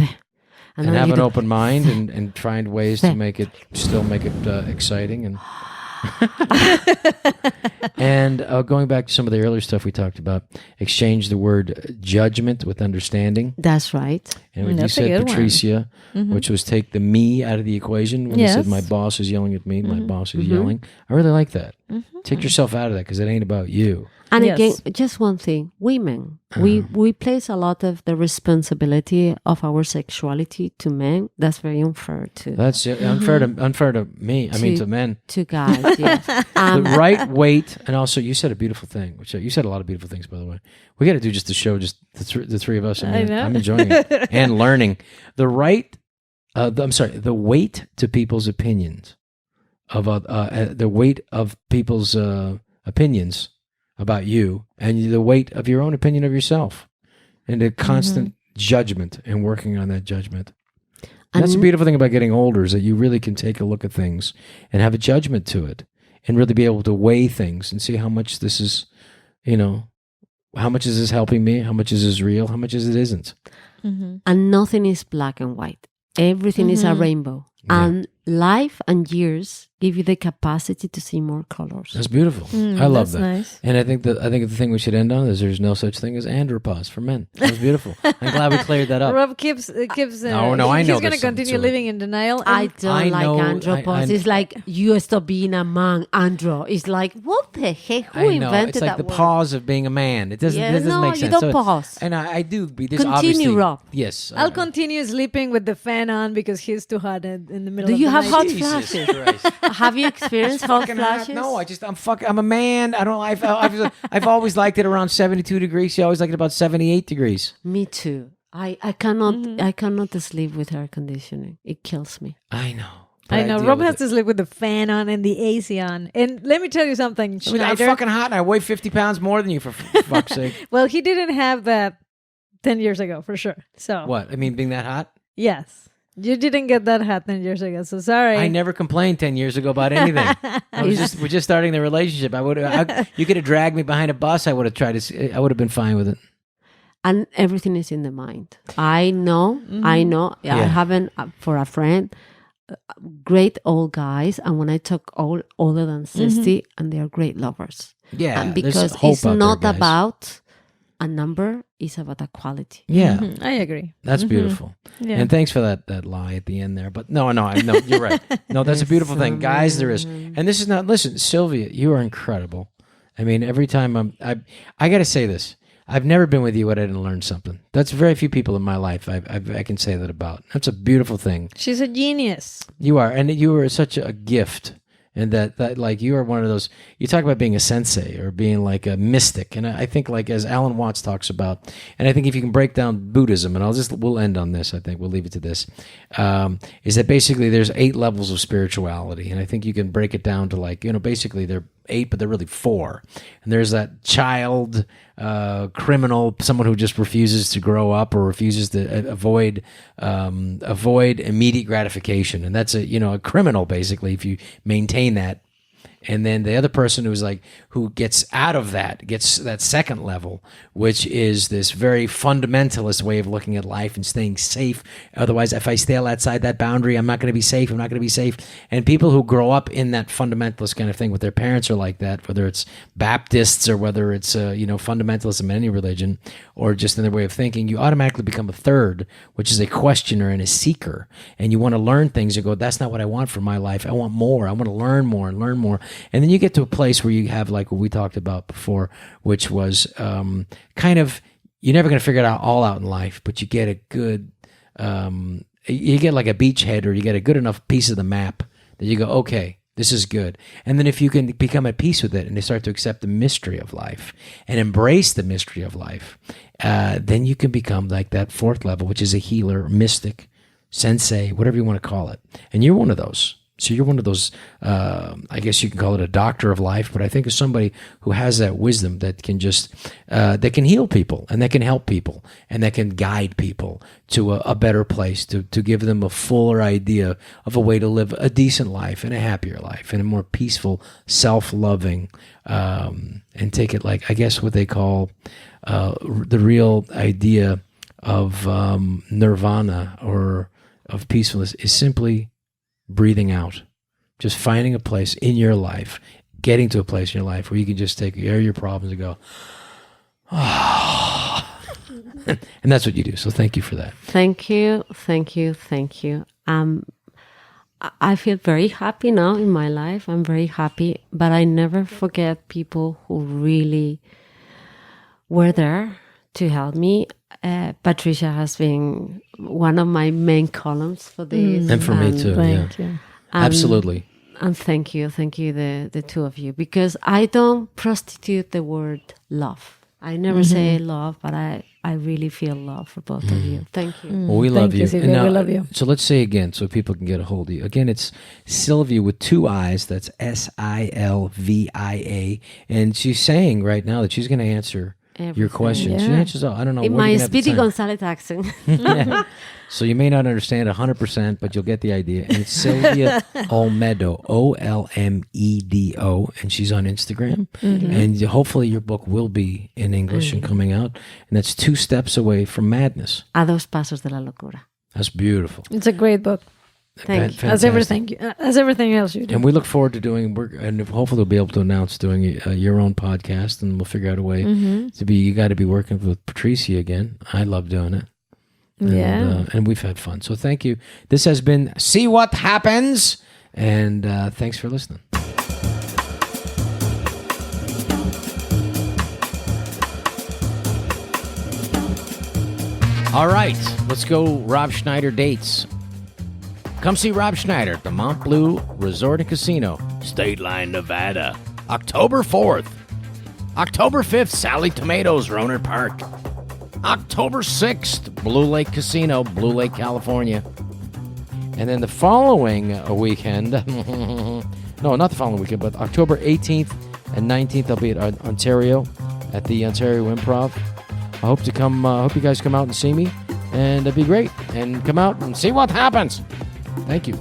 Speaker 1: and
Speaker 3: now
Speaker 1: have
Speaker 3: you
Speaker 1: an
Speaker 3: do-
Speaker 1: open mind and find ways to make it exciting and and going back to some of the earlier stuff we talked about, exchange the word judgment with understanding.
Speaker 3: That's right.
Speaker 1: And when you
Speaker 2: That's a
Speaker 1: said
Speaker 2: good one.
Speaker 1: Patricia, which was take the me out of the equation. When you said
Speaker 2: Yes.
Speaker 1: my boss is yelling at me, my boss is yelling. I really like that. Take yourself out of that because it ain't about you.
Speaker 3: And
Speaker 2: Yes.
Speaker 3: again, just one thing, women, we place a lot of the responsibility of our sexuality to men. That's very unfair
Speaker 1: That's unfair to me. I mean to men.
Speaker 3: to guys. Yes.
Speaker 1: The right weight, and also you said a beautiful thing. Which you said a lot of beautiful things, by the way. We got to do just the show, just the three of us. I mean,
Speaker 2: I know.
Speaker 1: I'm enjoying it and learning the right. The weight to people's opinions the weight of people's opinions about you, and the weight of your own opinion of yourself, and a constant judgment and working on that judgment. And that's the beautiful thing about getting older is that you really can take a look at things and have a judgment to it and really be able to weigh things and see how much this is, how much is this helping me? How much is this real? How much is it isn't?
Speaker 3: And nothing is black and white. Everything is a rainbow.
Speaker 1: Yeah.
Speaker 3: And life and years give you the capacity to see more colors.
Speaker 1: That's beautiful. I love
Speaker 2: that's
Speaker 1: that.
Speaker 2: nice.
Speaker 1: And I think the thing we should end on is there's no such thing as andropause for men. That was beautiful. I'm glad we cleared that up.
Speaker 2: Rob keeps.
Speaker 1: No, I know
Speaker 2: He's
Speaker 1: there's
Speaker 2: going to
Speaker 1: something
Speaker 2: continue
Speaker 1: to it.
Speaker 2: living in denial.
Speaker 3: I
Speaker 2: and-
Speaker 3: don't
Speaker 1: I
Speaker 3: like
Speaker 1: know-
Speaker 3: andropause. It's like you stop being a man, andro. It's like, what the heck? Who
Speaker 1: I know.
Speaker 3: invented
Speaker 1: It's like
Speaker 3: that
Speaker 1: the
Speaker 3: word?
Speaker 1: pause of being a man. It doesn't.
Speaker 3: Yeah,
Speaker 1: This doesn't
Speaker 3: no,
Speaker 1: make
Speaker 3: you
Speaker 1: sense.
Speaker 3: don't pause.
Speaker 1: And I do. This
Speaker 3: Continue,
Speaker 1: obviously,
Speaker 3: Rob.
Speaker 1: Yes.
Speaker 2: I'll continue sleeping with the fan on because he's too hot in the middle
Speaker 3: Do
Speaker 2: of
Speaker 3: you
Speaker 2: the
Speaker 3: have
Speaker 2: night.
Speaker 3: hot
Speaker 1: Jesus
Speaker 3: flashes?
Speaker 1: Christ.
Speaker 3: Have you experienced hot
Speaker 1: Fucking hot.
Speaker 3: flashes?
Speaker 1: No, I'm a man. I don't. I've always liked it around 72 degrees. You always like it about 78 degrees.
Speaker 3: Me too. I cannot I cannot sleep with air conditioning. It kills me.
Speaker 1: I know. But
Speaker 2: I know.
Speaker 1: deal
Speaker 2: Rob
Speaker 1: with
Speaker 2: has
Speaker 1: it.
Speaker 2: to sleep with the fan on and the AC on. And let me tell you something,
Speaker 1: I'm
Speaker 2: Schneider.
Speaker 1: fucking hot, and I weigh 50 pounds more than you. For fuck's sake.
Speaker 2: Well, he didn't have that 10 years ago, for sure. So,
Speaker 1: What? I mean, being that hot?
Speaker 2: yes. You didn't get that hot 10 years ago, so sorry.
Speaker 1: I never complained 10 years ago about anything. We're just starting the relationship. You could have dragged me behind a bus. I would have tried to. I would have been fine with it.
Speaker 3: And everything is in the mind. I know. I
Speaker 1: Yeah.
Speaker 3: haven't for a friend. Great old guys, and when I talk older than 60, and they are great lovers.
Speaker 1: Yeah,
Speaker 3: And
Speaker 1: there's
Speaker 3: because
Speaker 1: hope
Speaker 3: it's
Speaker 1: out there,
Speaker 3: not
Speaker 1: guys.
Speaker 3: about a number, it's about a quality.
Speaker 1: Yeah,
Speaker 2: I agree.
Speaker 1: that's beautiful.
Speaker 2: Yeah.
Speaker 1: And thanks for that lie at the end there. But no, you're right. No, that's a beautiful thing, guys. There is, and this is not. Listen, Sylvia, you are incredible. I mean, every time I got to say this. I've never been with you and I didn't learn something. That's very few people in my life I can say that about. That's a beautiful thing.
Speaker 2: She's a genius.
Speaker 1: You are, and you are such a gift. And that like you are one of those, you talk about being a sensei or being like a mystic. And I think like as Alan Watts talks about, and I think if you can break down Buddhism, and we'll end on this, I think we'll leave it to this, is that basically there's 8 levels of spirituality. And I think you can break it down to like, basically they're 8, but they're really 4. And there's that child, criminal, someone who just refuses to grow up or refuses to avoid immediate gratification. And that's a criminal basically if you maintain that. And then the other person who gets out of that, gets that second level, which is this very fundamentalist way of looking at life and staying safe. Otherwise, if I stay outside that boundary, I'm not going to be safe. I'm not going to be safe. And people who grow up in that fundamentalist kind of thing with their parents are like that, whether it's Baptists or whether it's, fundamentalism in any religion or just in their way of thinking, you automatically become a third, which is a questioner and a seeker. And you want to learn things. You go, that's not what I want for my life. I want more. I want to learn more and learn more. And then you get to a place where you have like what we talked about before, which was kind of, you're never going to figure it all out in life, but you get a good, you get like a beachhead, or you get a good enough piece of the map that you go, okay, this is good. And then if you can become at peace with it and they start to accept the mystery of life and embrace the mystery of life, then you can become like that fourth level, which is a healer, mystic, sensei, whatever you want to call it. And you're one of those. So you're one of those, I guess you can call it a doctor of life, but I think of somebody who has that wisdom that can just, that can heal people and that can help people and that can guide people to a better place, to give them a fuller idea of a way to live a decent life and a happier life and a more peaceful, self-loving, and take it like, I guess what they call the real idea of nirvana or of peacefulness is simply breathing out, just finding a place in your life, getting to a place in your life where you can just take air your problems and go, and that's what you do. So thank you for that.
Speaker 3: Thank you. I feel very happy now in my life. I'm very happy, but I never forget people who really were there to help me. Patricia has been one of my main columns for this.
Speaker 1: And for me too.
Speaker 2: Thank you.
Speaker 1: Absolutely.
Speaker 3: And thank you, the two of you, because I don't prostitute the word love. I never say love, but I really feel love for both of you. Thank you.
Speaker 1: Well, we love you.
Speaker 2: Silvia.
Speaker 1: Now,
Speaker 2: we love you.
Speaker 1: So let's say again so people can get a hold of you. Again, it's Silvia with 2 I's. That's Silvia. And she's saying right now that she's going to answer your questions.
Speaker 2: Yeah.
Speaker 1: She answers all. I don't know.
Speaker 3: In my Speedy Gonzalez accent.
Speaker 1: Yeah. So you may not understand 100%, but you'll get the idea. And it's Silvia Olmedo, Olmedo, and she's on Instagram. And hopefully your book will be in English and coming out. And that's 2 steps away from madness.
Speaker 3: A dos pasos de la locura.
Speaker 1: That's beautiful.
Speaker 2: It's a great book.
Speaker 3: Thank you.
Speaker 2: As everything else you do.
Speaker 1: And we look forward to doing, and hopefully we'll be able to announce doing your own podcast, and we'll figure out a way to be, you got to be working with Patricia again. I love doing it. And, and we've had fun. So thank you. This has been See What Happens, and thanks for listening. All right, let's go Rob Schneider dates. Come see Rob Schneider at the Mont Bleu Resort and Casino, State Line, Nevada. October 4th. October 5th, Sally Tomatoes, Rohnert Park. October 6th, Blue Lake Casino, Blue Lake, California. And then the following weekend, no, not the following weekend, but October 18th and 19th, I'll be at Ontario, at the Ontario Improv. I hope you guys come out and see me, and it'd be great. And come out and see what happens. Thank you.